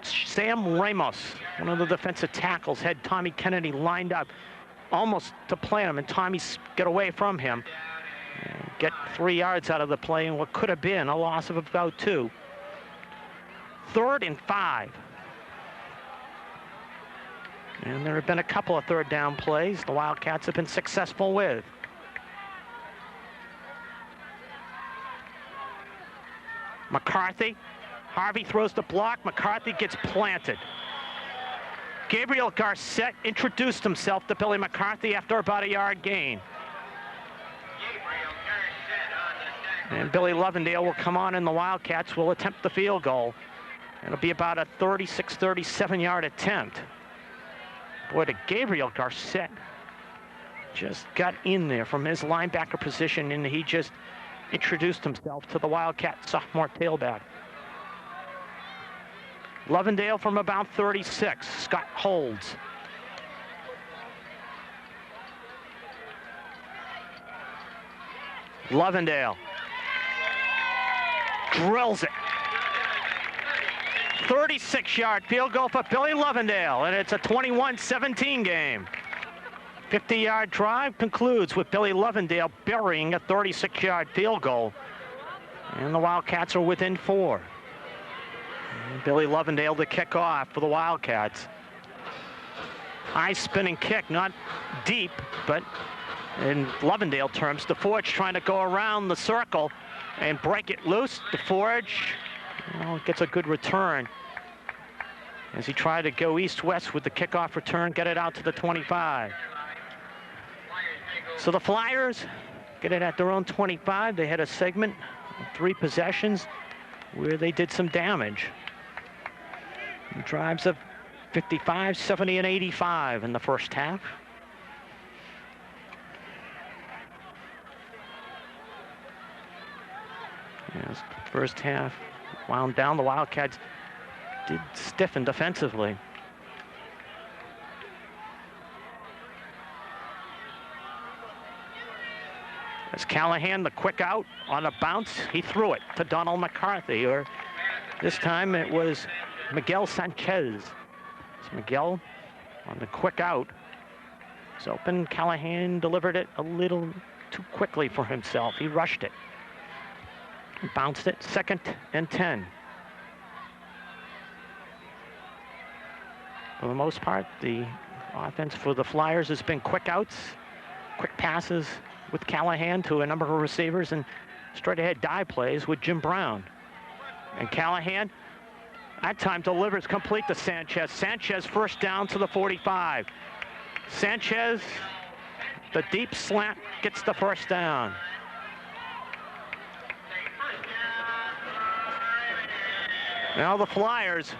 Sam Ramos, one of the defensive tackles, had Tommy Kennedy lined up almost to play him, and Tommy got away from him. And get 3 yards out of the play in what could have been a loss of about 2. 3rd and 5. And there have been a couple of third down plays the Wildcats have been successful with. McCarthy. Harvey throws the block. McCarthy gets planted. Gabriel Garcett introduced himself to Billy McCarthy after about a yard gain. And Billy Lovendale will come on, and the Wildcats will attempt the field goal. It'll be about a 36, 37 yard attempt. Boy, the Gabriel Garcett just got in there from his linebacker position, and he just introduced himself to the Wildcat sophomore tailback. Lovendale from about 36. Scott holds. Lovendale drills it. 36-yard field goal for Billy Lovendale, and it's a 21-17 game. 50-yard drive concludes with Billy Lovendale burying a 36-yard field goal, and the Wildcats are within 4. And Billy Lovendale to kick off for the Wildcats. High spinning kick, not deep, but in Lovendale terms, DeForge trying to go around the circle and break it loose. DeForge, well, gets a good return as he tried to go east-west with the kickoff return, get it out to the 25. So the Flyers get it at their own 25. They had a segment of 3 possessions where they did some damage. Drives of 55, 70, and 85 in the first half. Yes, first half wound down. The Wildcats did stiffen defensively. As Callahan, the quick out on a bounce, he threw it to Donald McCarthy, or this time it was Miguel Sanchez. It's Miguel on the quick out. It's open. Callahan delivered it a little too quickly for himself. He rushed it. He bounced it. 2nd and 10. For the most part, the offense for the Flyers has been quick outs, quick passes with Callahan to a number of receivers, and straight ahead dive plays with Jim Brown. And Callahan, that time, delivers complete to Sanchez. Sanchez first down to the 45. Sanchez, the deep slant, gets the first down. Now the Flyers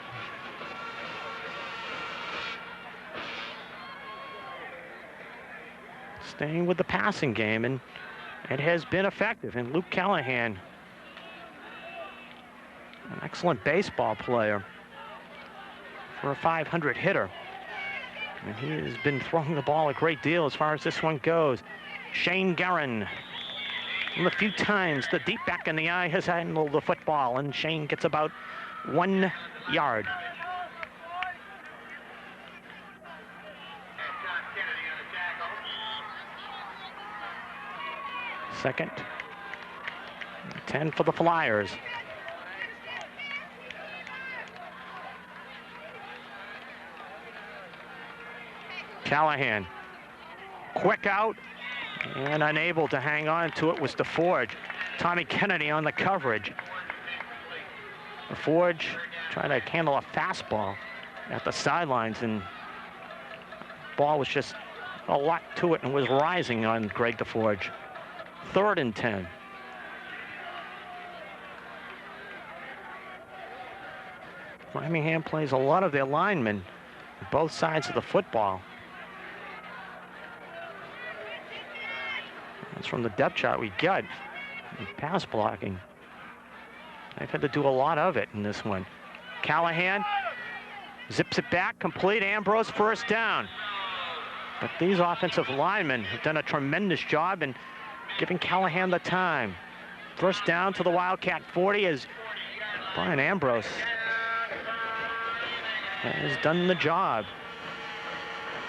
staying with the passing game, and it has been effective. And Luke Callahan, an excellent baseball player. for a 500 hitter. And he has been throwing the ball a great deal as far as this one goes. Shane Guerin, and the few times the deep back in the eye has handled the football, and Shane gets about 1 yard. Second, 10 for the Flyers. Callahan, quick out, and unable to hang on to it was DeForge. Tommy Kennedy on the coverage. DeForge trying to handle a fastball at the sidelines, and ball was just a lot to it and was rising on Greg DeForge. 3rd and 10. Framingham plays a lot of their linemen on both sides of the football. That's from the depth chart we got. Pass blocking. They've had to do a lot of it in this one. Callahan zips it back, complete. Ambrose, first down. But these offensive linemen have done a tremendous job in giving Callahan the time. First down to the Wildcat 40 as Brian Ambrose has done the job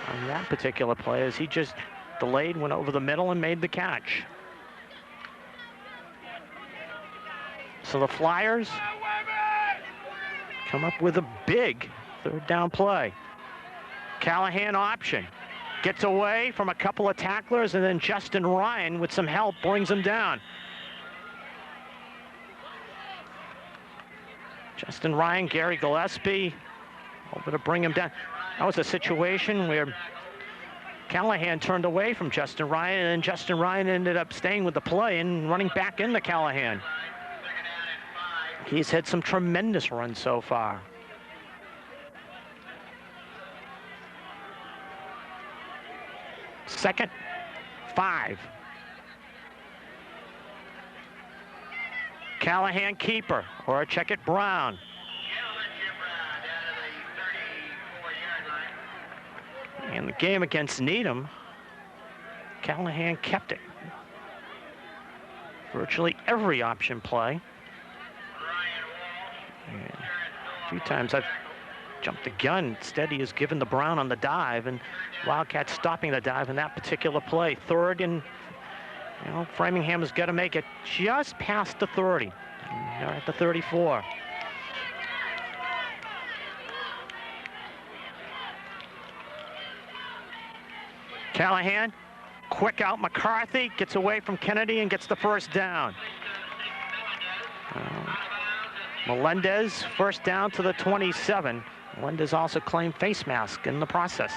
on that particular play as he just delayed, went over the middle, and made the catch. So the Flyers come up with a big 3rd down play. Callahan option. Gets away from a couple of tacklers, and then Justin Ryan, with some help, brings him down. Justin Ryan, Gary Gillespie, over to bring him down. That was a situation where Callahan turned away from Justin Ryan, and then Justin Ryan ended up staying with the play and running back into Callahan. He's had some tremendous runs so far. Second, 5. Callahan keeper, or check it Brown. And the game against Needham, Callahan kept it. Virtually every option play. And a few times I've jumped the gun. Instead, he has given the Brown on the dive, and Wildcats stopping the dive in that particular play. 3rd, and Framingham has got to make it just past the 30. They're at the 34. Callahan, quick out. McCarthy gets away from Kennedy and gets the first down. Melendez, first down to the 27. Melendez also claimed face mask in the process.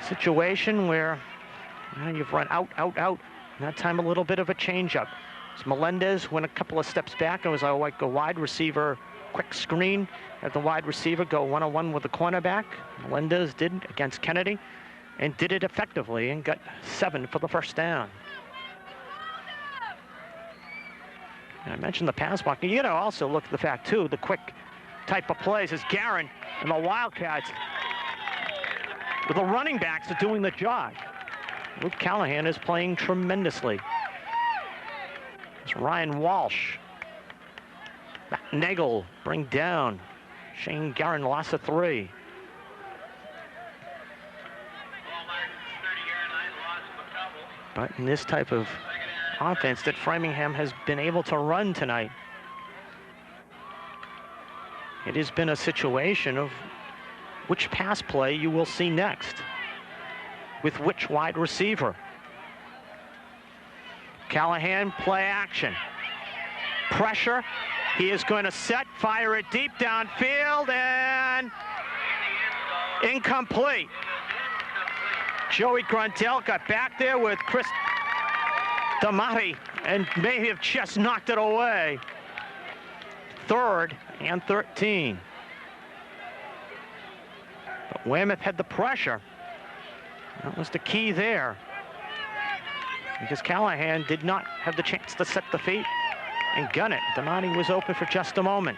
Situation where you've run out. And that time a little bit of a changeup. So Melendez went a couple of steps back. It was like a wide receiver, quick screen. Had the wide receiver go one-on-one with the cornerback. Melendez did against Kennedy and did it effectively and got 7 for the first down. And I mentioned the pass blocking. You also look at the fact, too, the quick type of plays as Guerin and the Wildcats, with the running backs, are doing the job. Luke Callahan is playing tremendously. It's Ryan Walsh. Nagel bring down. Shane Guerin lost a 3. But in this type of offense that Framingham has been able to run tonight, it has been a situation of which pass play you will see next, with which wide receiver. Callahan, play action. Pressure. He is going to set, fire it deep downfield, and incomplete. Joey Gruntel got back there with Chris Damati and may have just knocked it away. 3rd and 13. But Weymouth had the pressure. That was the key there, because Callahan did not have the chance to set the feet. and gun it. Donati was open for just a moment.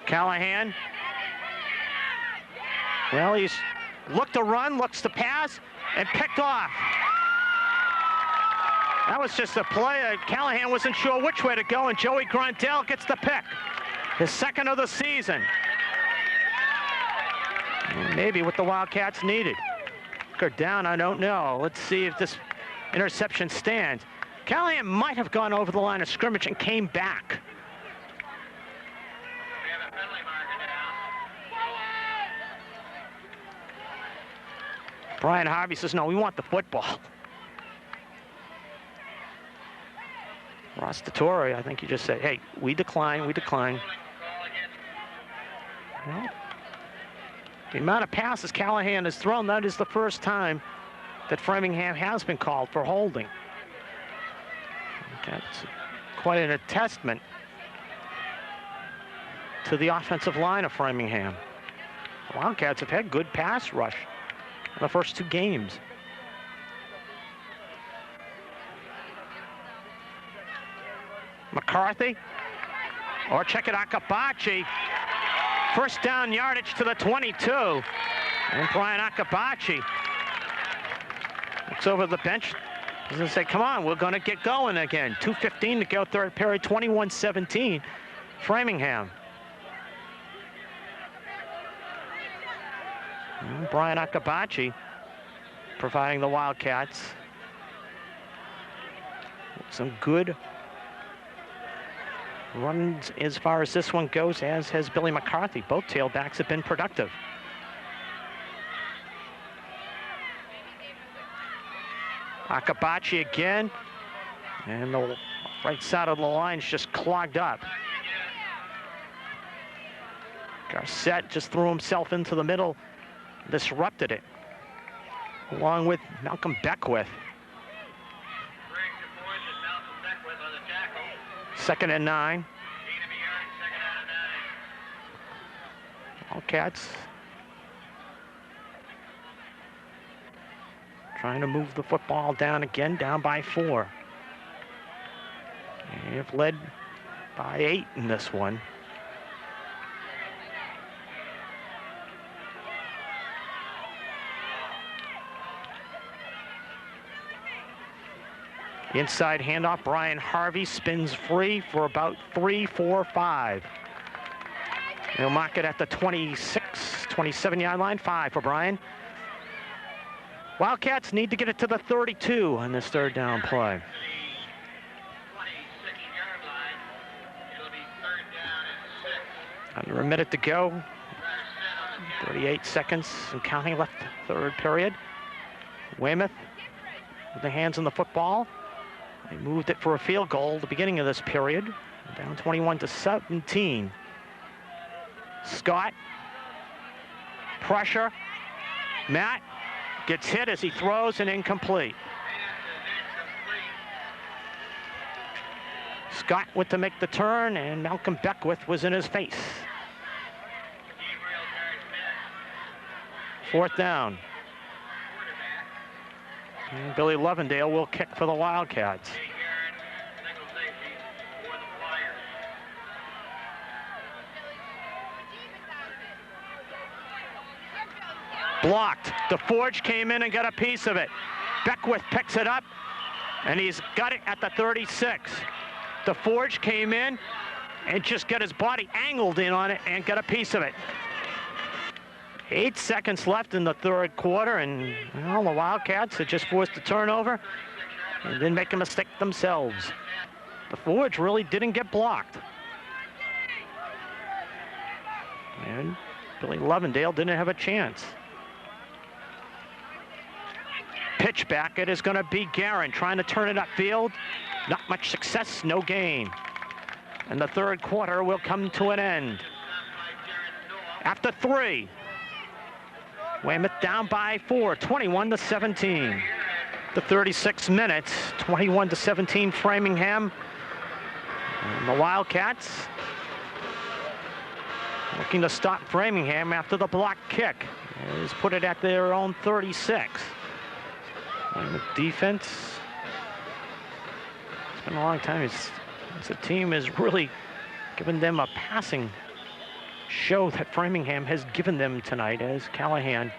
Callahan. Well, he's looked to run, looks to pass, and picked off. That was just a play. Callahan wasn't sure which way to go, and Joey Grondell gets the pick. His second of the season. Maybe what the Wildcats needed. Or down, I don't know. Let's see if this interception stands. Callahan might have gone over the line of scrimmage and came back. Brian Harvey says, no, we want the football. Ross Dettori, I think you just said, hey, we decline, we decline. Well, the amount of passes Callahan has thrown, that is the first time that Framingham has been called for holding. That's quite an attestament to the offensive line of Framingham. The Wildcats have had good pass rush in the first two games. McCarthy, or check it, Akabachi. First down yardage to the 22. And Brian Akabachi looks over the bench. He's going to say, come on, we're going to get going again. 2:15 to go, third period, 21-17, Framingham. And Brian Akabachi providing the Wildcats some good runs as far as this one goes, as has Billy McCarthy. Both tailbacks have been productive. Akabachi again, and the right side of the line's just clogged up. Garcette just threw himself into the middle, disrupted it, along with Malcolm Beckwith. Second and 9. Wildcats trying to move the football down again, down by 4. And they've led by 8 in this one. Inside handoff, Brian Harvey spins free for about 3, 4, 5. They'll mark it at the 26, 27-yard line, 5 for Brian. Wildcats need to get it to the 32 on this third down play. Under a minute to go. 38 seconds and counting left, third period. Weymouth with the hands on the football. They moved it for a field goal at the beginning of this period. Down 21-17. Scott. Pressure. Matt gets hit as he throws and incomplete. Scott went to make the turn, and Malcolm Beckwith was in his face. Fourth down. And Billy Lovendale will kick for the Wildcats. Blocked. DeForge came in and got a piece of it. Beckwith picks it up, and he's got it at the 36. DeForge came in and just got his body angled in on it and got a piece of it. 8 seconds left in the third quarter, and well, the Wildcats had just forced a turnover and didn't make a mistake themselves. DeForge really didn't get blocked. And Billy Lovendale didn't have a chance. Pitch back, it is going to be Guerin trying to turn it upfield. Not much success, no gain. And the third quarter will come to an end. After 3. Weymouth down by 4, 21-17. The 36 minutes, 21-17 Framingham. And the Wildcats looking to stop Framingham after the block kick. He's put it at their own 36. And the defense been a long time. The team has really given them a passing show that Framingham has given them tonight, as Callahan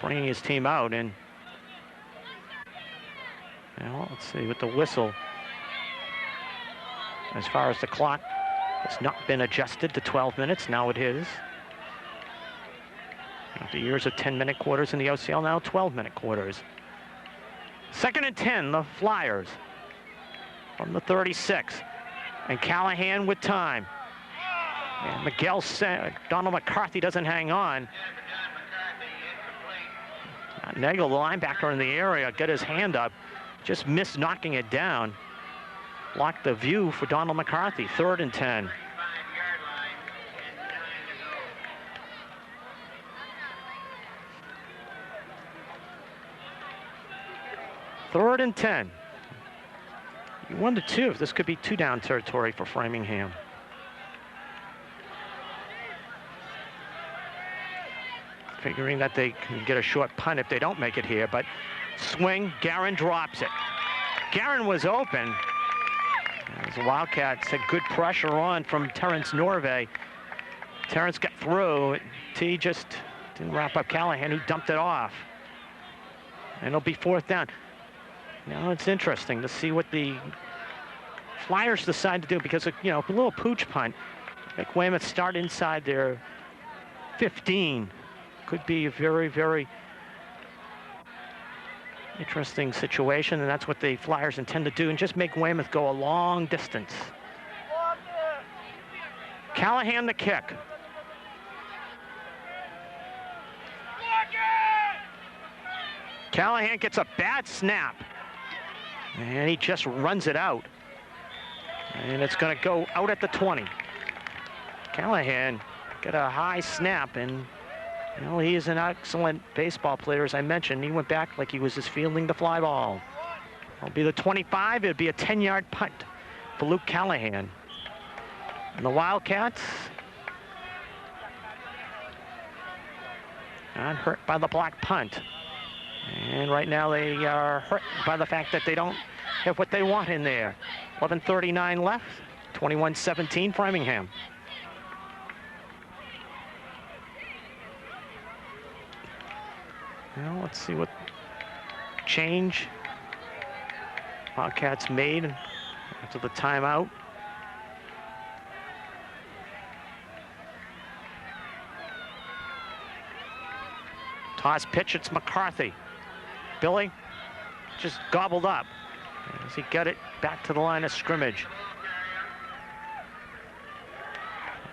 bringing his team out. And now let's see with the whistle. As far as the clock has not been adjusted to 12 minutes, now it is. After years of 10-minute quarters in the OCL, now 12-minute quarters. 2nd and 10, the Flyers from the 36. And Callahan with time. And Donald McCarthy doesn't hang on. Nagel, the linebacker in the area, got his hand up, just missed knocking it down. Blocked the view for Donald McCarthy. 3rd and 10. Third and 10. You wonder too if this could be 2-down territory for Framingham. Figuring that they can get a short punt if they don't make it here, but swing, Guerin drops it. Guerin was open. As the Wildcats had good pressure on from Terrence Norvay. Terrence got through. T just didn't wrap up Callahan, who dumped it off. And it'll be 4th down. Now it's interesting to see what the Flyers decide to do, because, you know, a little pooch punt, make Weymouth start inside their 15. Could be a very, very interesting situation, and that's what the Flyers intend to do, and just make Weymouth go a long distance. Callahan the kick. Callahan gets a bad snap, and he just runs it out. And it's going to go out at the 20. Callahan got a high snap, and you know, he is an excellent baseball player, as I mentioned. He went back like he was just fielding the fly ball. It'll be the 25. It'll be a 10-yard punt for Luke Callahan. And the Wildcats not hurt by the block punt. And right now they are hurt by the fact that they don't have what they want in there. 11:39 left, 21-17 Framingham. Now let's see what change Wildcats made after the timeout. Toss pitch, it's McCarthy. Billy just gobbled up as he got it back to the line of scrimmage.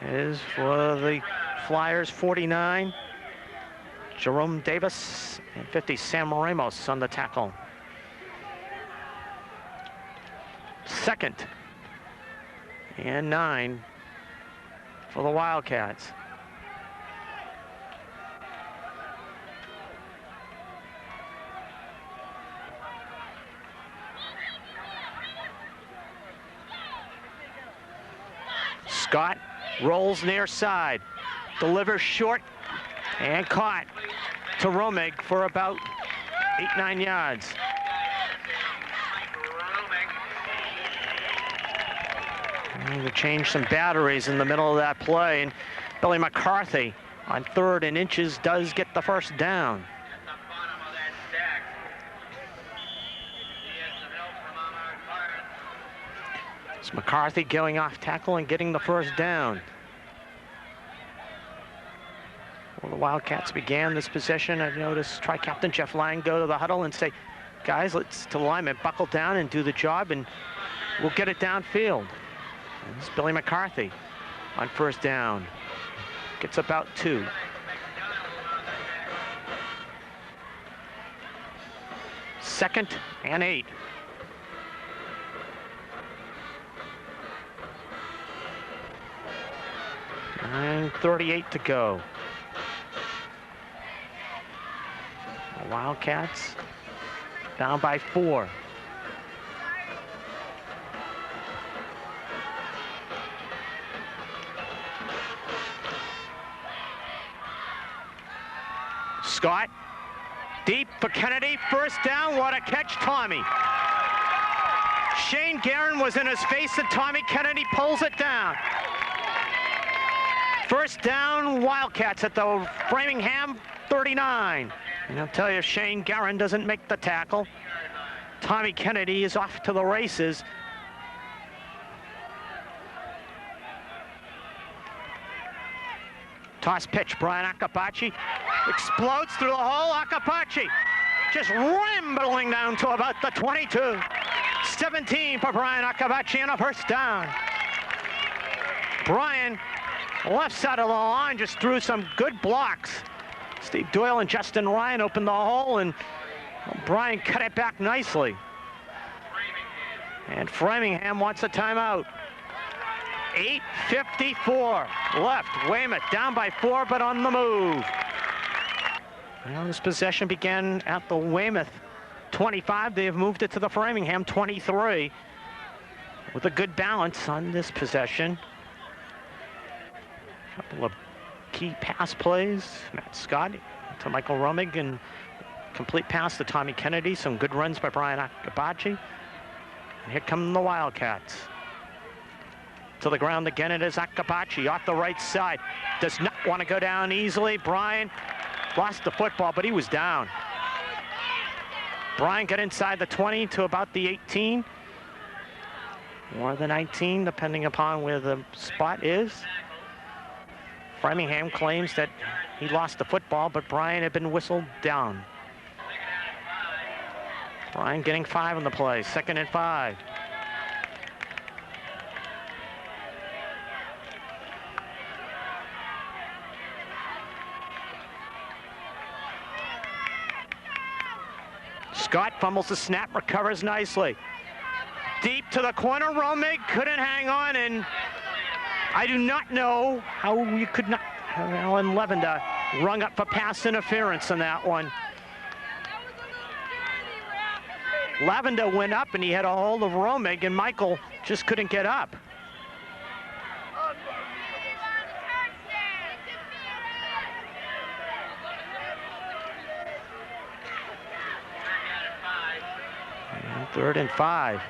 Is for the Flyers 49. Jerome Davis, and 50, Sam Ramos on the tackle. 2nd and 9 for the Wildcats. Scott rolls near side, delivers short, and caught to Romig for about 8-9 yards. And to change some batteries in the middle of that play, and Billy McCarthy on 3rd and inches does get the first down. It's McCarthy going off tackle and getting the first down. Well, the Wildcats began this possession. I noticed Tri-Captain Jeff Lang go to the huddle and say, guys, let's to the linemen, buckle down and do the job, and we'll get it downfield. And this is Billy McCarthy on 1st down. Gets about 2. Second and 8. And 38 to go. The Wildcats down by 4. Scott, deep for Kennedy, 1st down, what a catch, Tommy. Shane Guerin was in his face, and Tommy Kennedy pulls it down. First down, Wildcats at the Framingham 39. And I'll tell you, if Shane Guerin doesn't make the tackle, Tommy Kennedy is off to the races. Toss pitch, Brian Akapachi explodes through the hole. Akapachi just rambling down to about the 22. 17 for Brian Akapachi and a first down. Brian, left side of the line, just threw some good blocks. Steve Doyle and Justin Ryan opened the hole, and Brian cut it back nicely. And Framingham wants a timeout. 8:54 left. Weymouth down by 4, but on the move. Well, this possession began at the Weymouth 25. They have moved it to the Framingham 23 with a good balance on this possession. A couple of key pass plays. Matt Scott to Michael Rumig, and complete pass to Tommy Kennedy. Some good runs by Brian Akapachi. And here come the Wildcats. To the ground again, it is Akapachi off the right side. Does not want to go down easily. Brian lost the football, but he was down. Brian got inside the 20 to about the 18. Or the 19, depending upon where the spot is. Framingham claims that he lost the football, but Brian had been whistled down. Brian getting 5 on the play, 2nd and 5. Scott fumbles the snap, recovers nicely. Deep to the corner, Romig couldn't hang on, and I do not know how you could not. Alan Lavender rung up for pass interference on that one. Lavender went up and he had a hold of Romig, and Michael just couldn't get up. And 3rd and 5.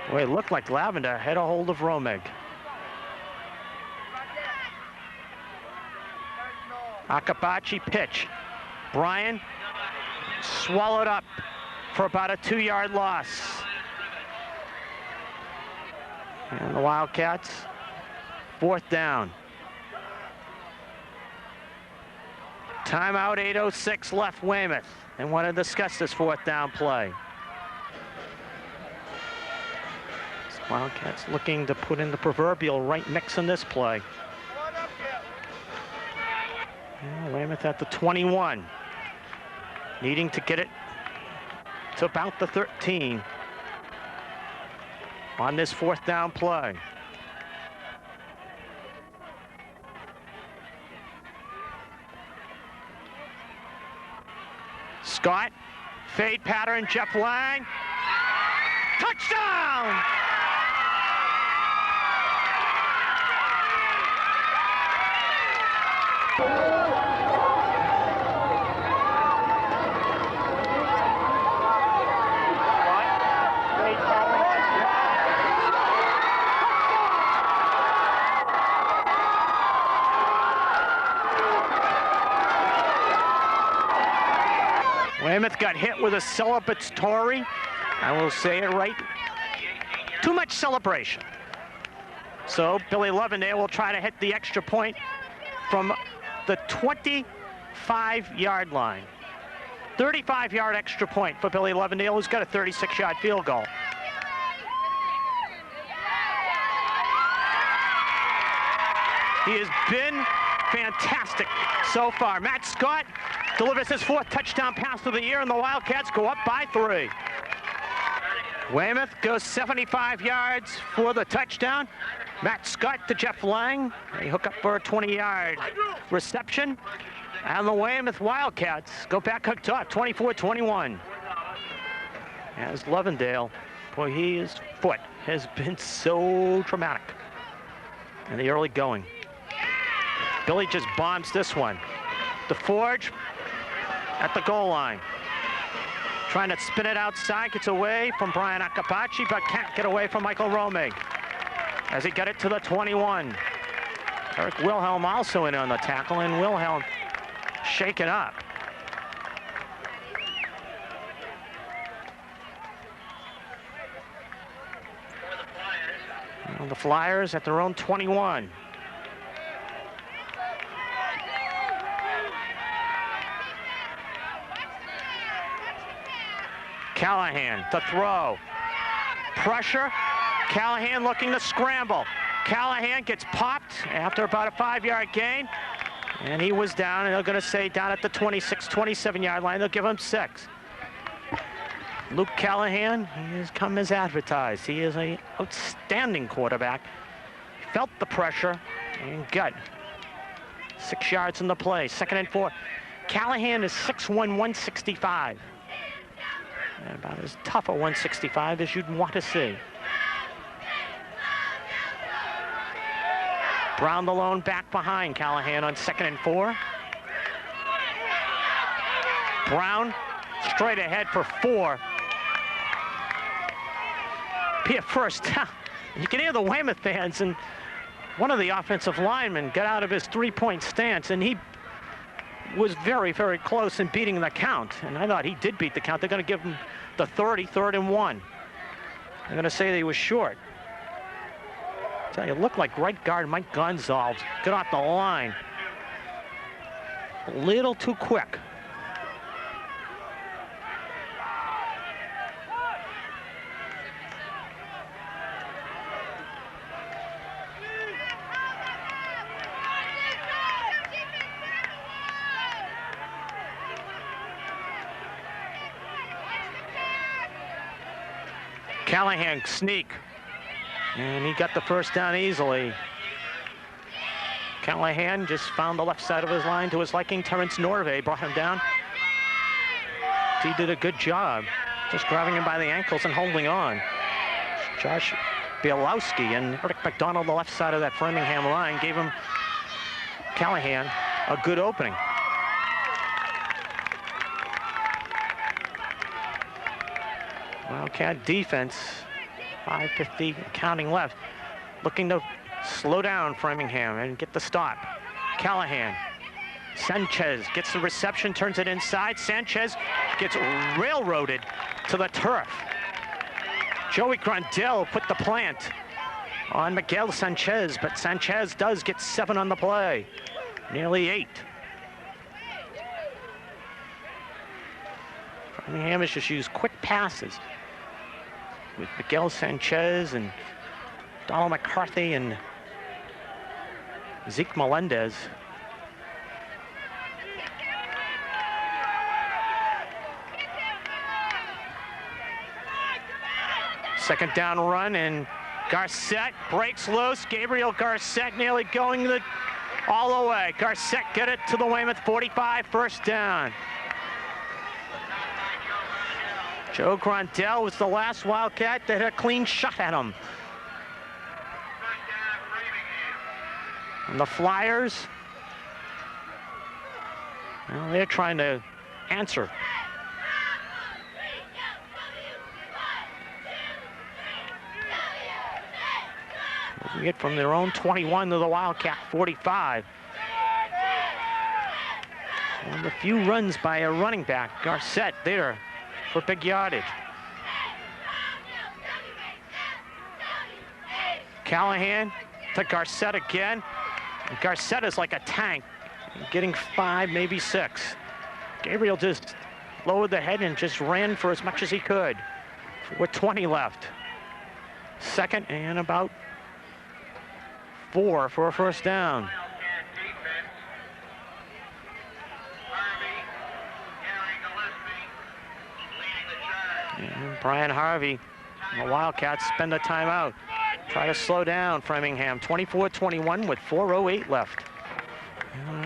Boy, it looked like Lavender had a hold of Romig. Akapachi pitch. Brian swallowed up for about a 2-yard loss. And the Wildcats, 4th down. Timeout, 8:06 left, Weymouth. And want to discuss this 4th down play. Wildcats looking to put in the proverbial right mix in this play. Weymouth at the 21. Needing to get it to about the 13 on this 4th down play. Scott, fade pattern, Jeff Lang. Touchdown! Weymouth got hit with a celebratory, I will say it right, too much celebration. So Billy Lovendale will try to hit the extra point from the 25-yard line. 35-yard extra point for Billy Lovendale, who's got a 36-yard field goal. He has been fantastic so far. Matt Scott delivers his 4th touchdown pass of the year, and the Wildcats go up by 3. Weymouth goes 75 yards for the touchdown. Matt Scott to Jeff Lang. They hook up for a 20-yard reception. And the Weymouth Wildcats go back up top, 24-21. As Lovendale, boy, his foot has been so traumatic in the early going. Billy just bombs this one. DeForge at the goal line. Trying to spin it outside, gets away from Brian Akabachi, but can't get away from Michael Romig as he got it to the 21. Eric Wilhelm also in on the tackle, and Wilhelm shaken up. And the Flyers at their own 21. Callahan to throw. Pressure. Callahan looking to scramble. Callahan gets popped after about a 5-yard gain. And he was down, and they're going to say down at the 26, 27-yard line. They'll give him 6. Luke Callahan, he has come as advertised. He is an outstanding quarterback. Felt the pressure and got 6 yards in the play. 2nd and 4. Callahan is 6'1", 165. And about as tough a 165 as you'd want to see. Brown the lone back behind Callahan on 2nd and 4. Brown straight ahead for 4. Be a first down. You can hear the Weymouth fans, and one of the offensive linemen got out of his 3-point stance, and he was very, very close in beating the count. And I thought he did beat the count. They're going to give him the 30, 3rd and 1. They're going to say that he was short. Tell you, it looked like right guard Mike Gonzalez got off the line a little too quick. Callahan sneak, and he got the first down easily. Callahan just found the left side of his line to his liking. Terrence Norvay brought him down. He did a good job, just grabbing him by the ankles and holding on. Josh Bielowski and Eric McDonald, the left side of that Framingham line, gave him Callahan a good opening. Wildcat defense, 5:50 counting left, looking to slow down Framingham and get the stop. Callahan. Sanchez gets the reception, turns it inside. Sanchez gets railroaded to the turf. Joey Grandel put the plant on Miguel Sanchez, but Sanchez does get 7 on the play, nearly 8. Framingham has just used quick passes with Miguel Sanchez and Donald McCarthy and Zeke Melendez. Second down run, and Garcett breaks loose. Gabriel Garcett nearly going all the way. Garcett get it to the Weymouth 45, first down. Joe Grandel was the last Wildcat that had a clean shot at him. And the Flyers, well, they're trying to answer. Moving it from their own 21 to the Wildcat 45. One of the few runs by a running back, Garcett, there for big yardage. Callahan to Garcett again. And Garcett is like a tank, getting 5, maybe 6. Gabriel just lowered the head and just ran for as much as he could. With 20 left. Second and about 4 for a first down. And Brian Harvey and the Wildcats spend a timeout. Try to slow down Framingham. 24-21 with 4:08 left.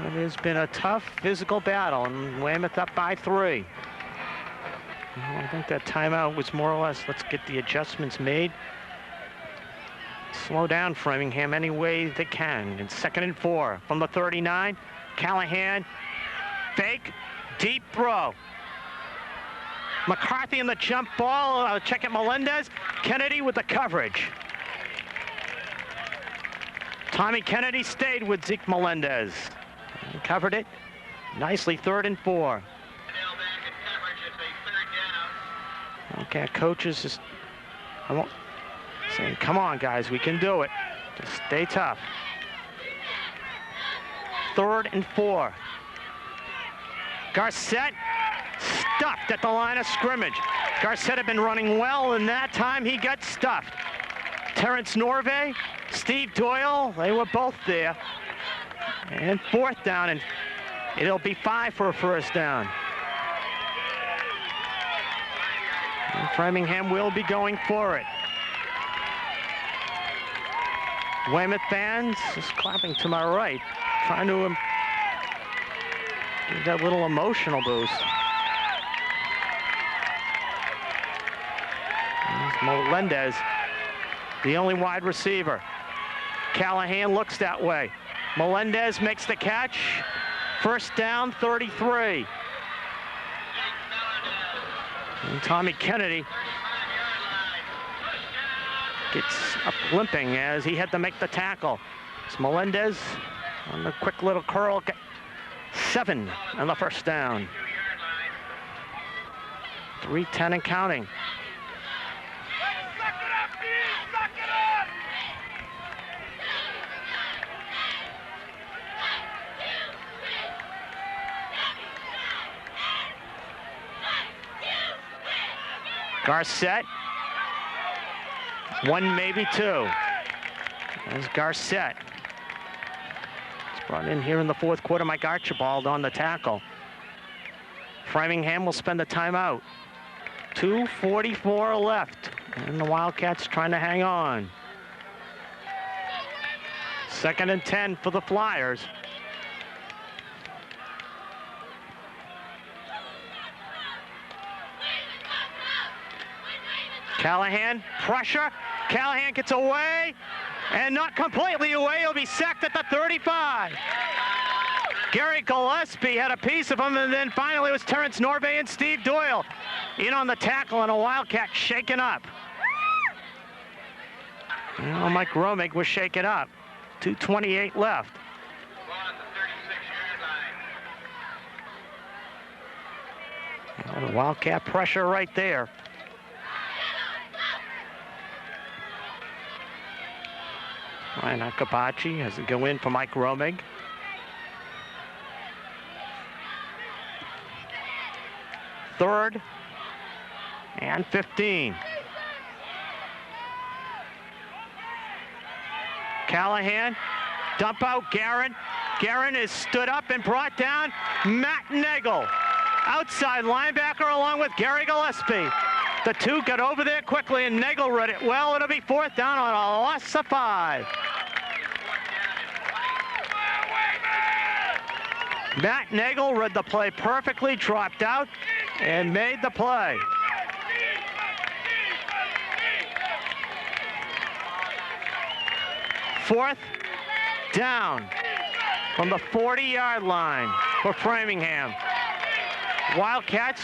It has been a tough physical battle, and Weymouth up by 3. I think that timeout was more or less, let's get the adjustments made. Slow down Framingham any way they can. And 2nd and 4 from the 39. Callahan, fake, deep throw. McCarthy in the jump ball. Check it, Melendez. Kennedy with the coverage. Tommy Kennedy stayed with Zeke Melendez. He covered it nicely, 3rd and 4. Okay, coaches just, saying, come on, guys, we can do it. Just stay tough. 3rd and 4. Garcett stuffed at the line of scrimmage. Garcett had been running well, and that time he got stuffed. Terrence Norvay, Steve Doyle, they were both there. And 4th down, and it'll be 5 for a 1st down. And Framingham will be going for it. Weymouth fans just clapping to my right, trying to give that little emotional boost. There's Melendez, the only wide receiver. Callahan looks that way. Melendez makes the catch. 1st down, 33. And Tommy Kennedy gets up limping as he had to make the tackle. It's Melendez on the quick little curl. 7 on the 1st down. 3:10 and counting. Garcett, 1, maybe 2. There's Garcett. It's brought in here in the 4th quarter. Mike Archibald on the tackle. Framingham will spend the timeout. 2:44 left, and the Wildcats trying to hang on. 2nd and 10 for the Flyers. Callahan, pressure. Callahan gets away, and not completely away. He'll be sacked at the 35. Gary Gillespie had a piece of him, and then finally it was Terrence Norvay and Steve Doyle in on the tackle, and a Wildcat shaken up. Well, Mike Romig was shaken up. 2:28 left. Well, Wildcat pressure right there. Ryan Akabachi has to go in for Mike Romig. Third and 15. Callahan, dump out Guerin. Guerin is stood up and brought down. Matt Nagel, outside linebacker along with Gary Gillespie. The two got over there quickly, and Nagel read it well. It'll be 4th down on a loss of 5. Matt Nagel read the play perfectly, dropped out, and made the play. Fourth down from the 40-yard line for Framingham. Wildcats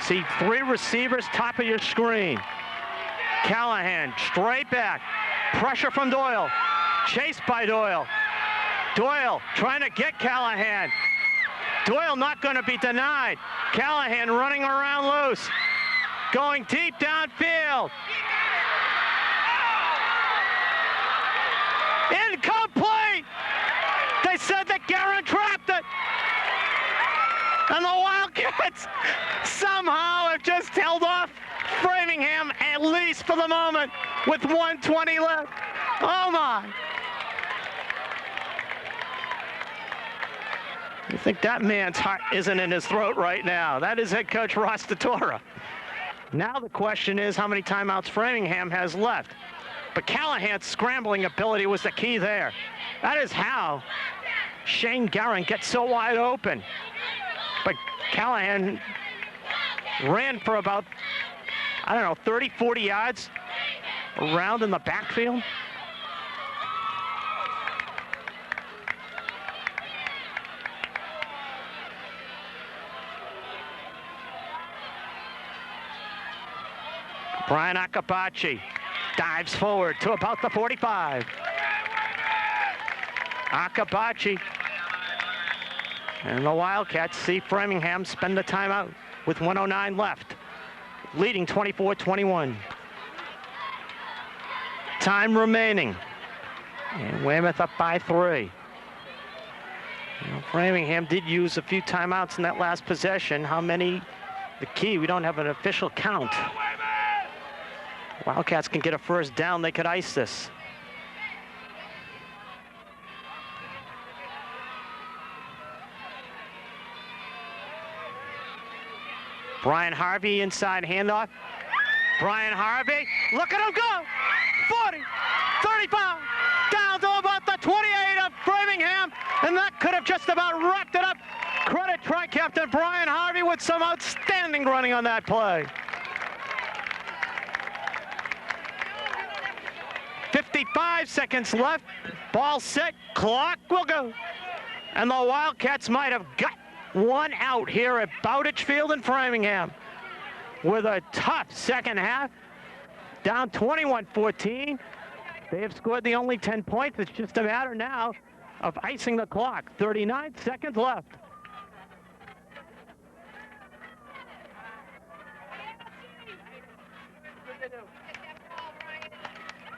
see 3 receivers top of your screen. Callahan straight back. Pressure from Doyle. Chased by Doyle. Doyle trying to get Callahan. Doyle not going to be denied. Callahan running around loose. Going deep downfield. Incomplete! They said that Guerin trapped it. And the Wildcats somehow have just held off Framingham, at least for the moment, with 1:20 left. Oh my. You think that man's heart isn't in his throat right now? That is head coach Ross DeTora. Now the question is how many timeouts Framingham has left. But Callahan's scrambling ability was the key there. That is how Shane Guerin gets so wide open. But Callahan ran for about, 30, 40 yards around in the backfield. Brian Akabachi dives forward to about the 45. Akabachi. And the Wildcats see Framingham spend the timeout with 1:09 left, leading 24-21. Time remaining. And Weymouth up by 3. Framingham did use a few timeouts in that last possession. How many? The key, we don't have an official count. Wildcats can get a first down, they could ice this. Brian Harvey inside handoff. Brian Harvey, look at him go! 40, 35, down to about the 28 of Framingham, and that could have just about wrapped it up. Credit Tri-Captain Brian Harvey with some outstanding running on that play. 55 seconds left, ball set, clock will go. And the Wildcats might have got one out here at Bowditch Field in Framingham with a tough second half. Down 21-14. They have scored the only 10 points. It's just a matter now of icing the clock. 39 seconds left.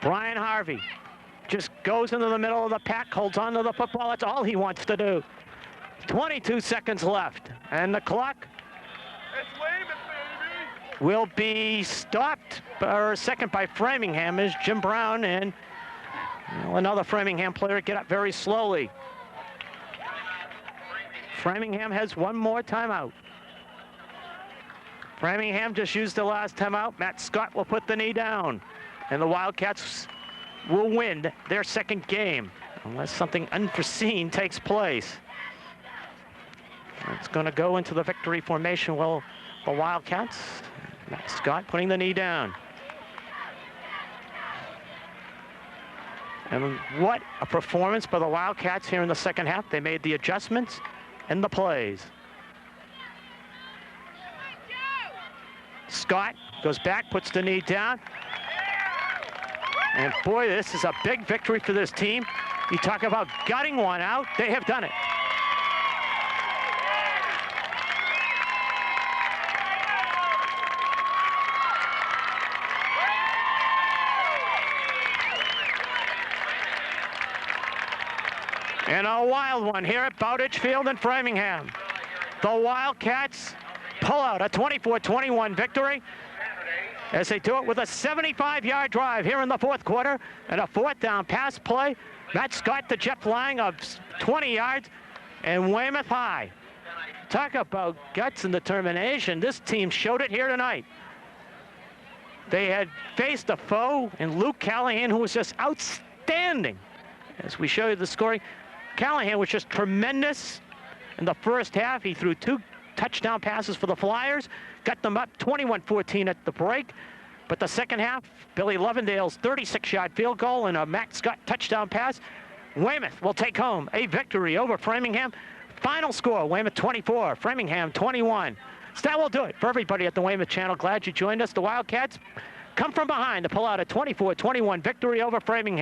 Brian Harvey just goes into the middle of the pack, holds on to the football. That's all he wants to do. 22 seconds left, and the clock will be stopped for a second by Framingham as Jim Brown and another Framingham player get up very slowly. Framingham has one more timeout. Framingham just used the last timeout. Matt Scott will put the knee down, and the Wildcats will win their second game unless something unforeseen takes place. It's going to go into the victory formation. Well, the Wildcats, Matt Scott putting the knee down. And what a performance by the Wildcats here in the second half. They made the adjustments and the plays. Scott goes back, puts the knee down. And boy, this is a big victory for this team. You talk about gutting one out, they have done it. And a wild one here at Bowditch Field in Framingham. The Wildcats pull out a 24-21 victory as they do it with a 75-yard drive here in the fourth quarter and a fourth down pass play. Matt Scott to Jeff Lang of 20 yards, and Weymouth High. Talk about guts and determination. This team showed it here tonight. They had faced a foe in Luke Callahan, who was just outstanding. As we show you the scoring, Callahan was just tremendous in the first half. He threw 2 touchdown passes for the Flyers, got them up 21-14 at the break. But the second half, Billy Lovendale's 36-yard field goal and a Matt Scott touchdown pass. Weymouth will take home a victory over Framingham. Final score, Weymouth 24, Framingham 21. So that will do it for everybody at the Weymouth Channel. Glad you joined us. The Wildcats come from behind to pull out a 24-21 victory over Framingham.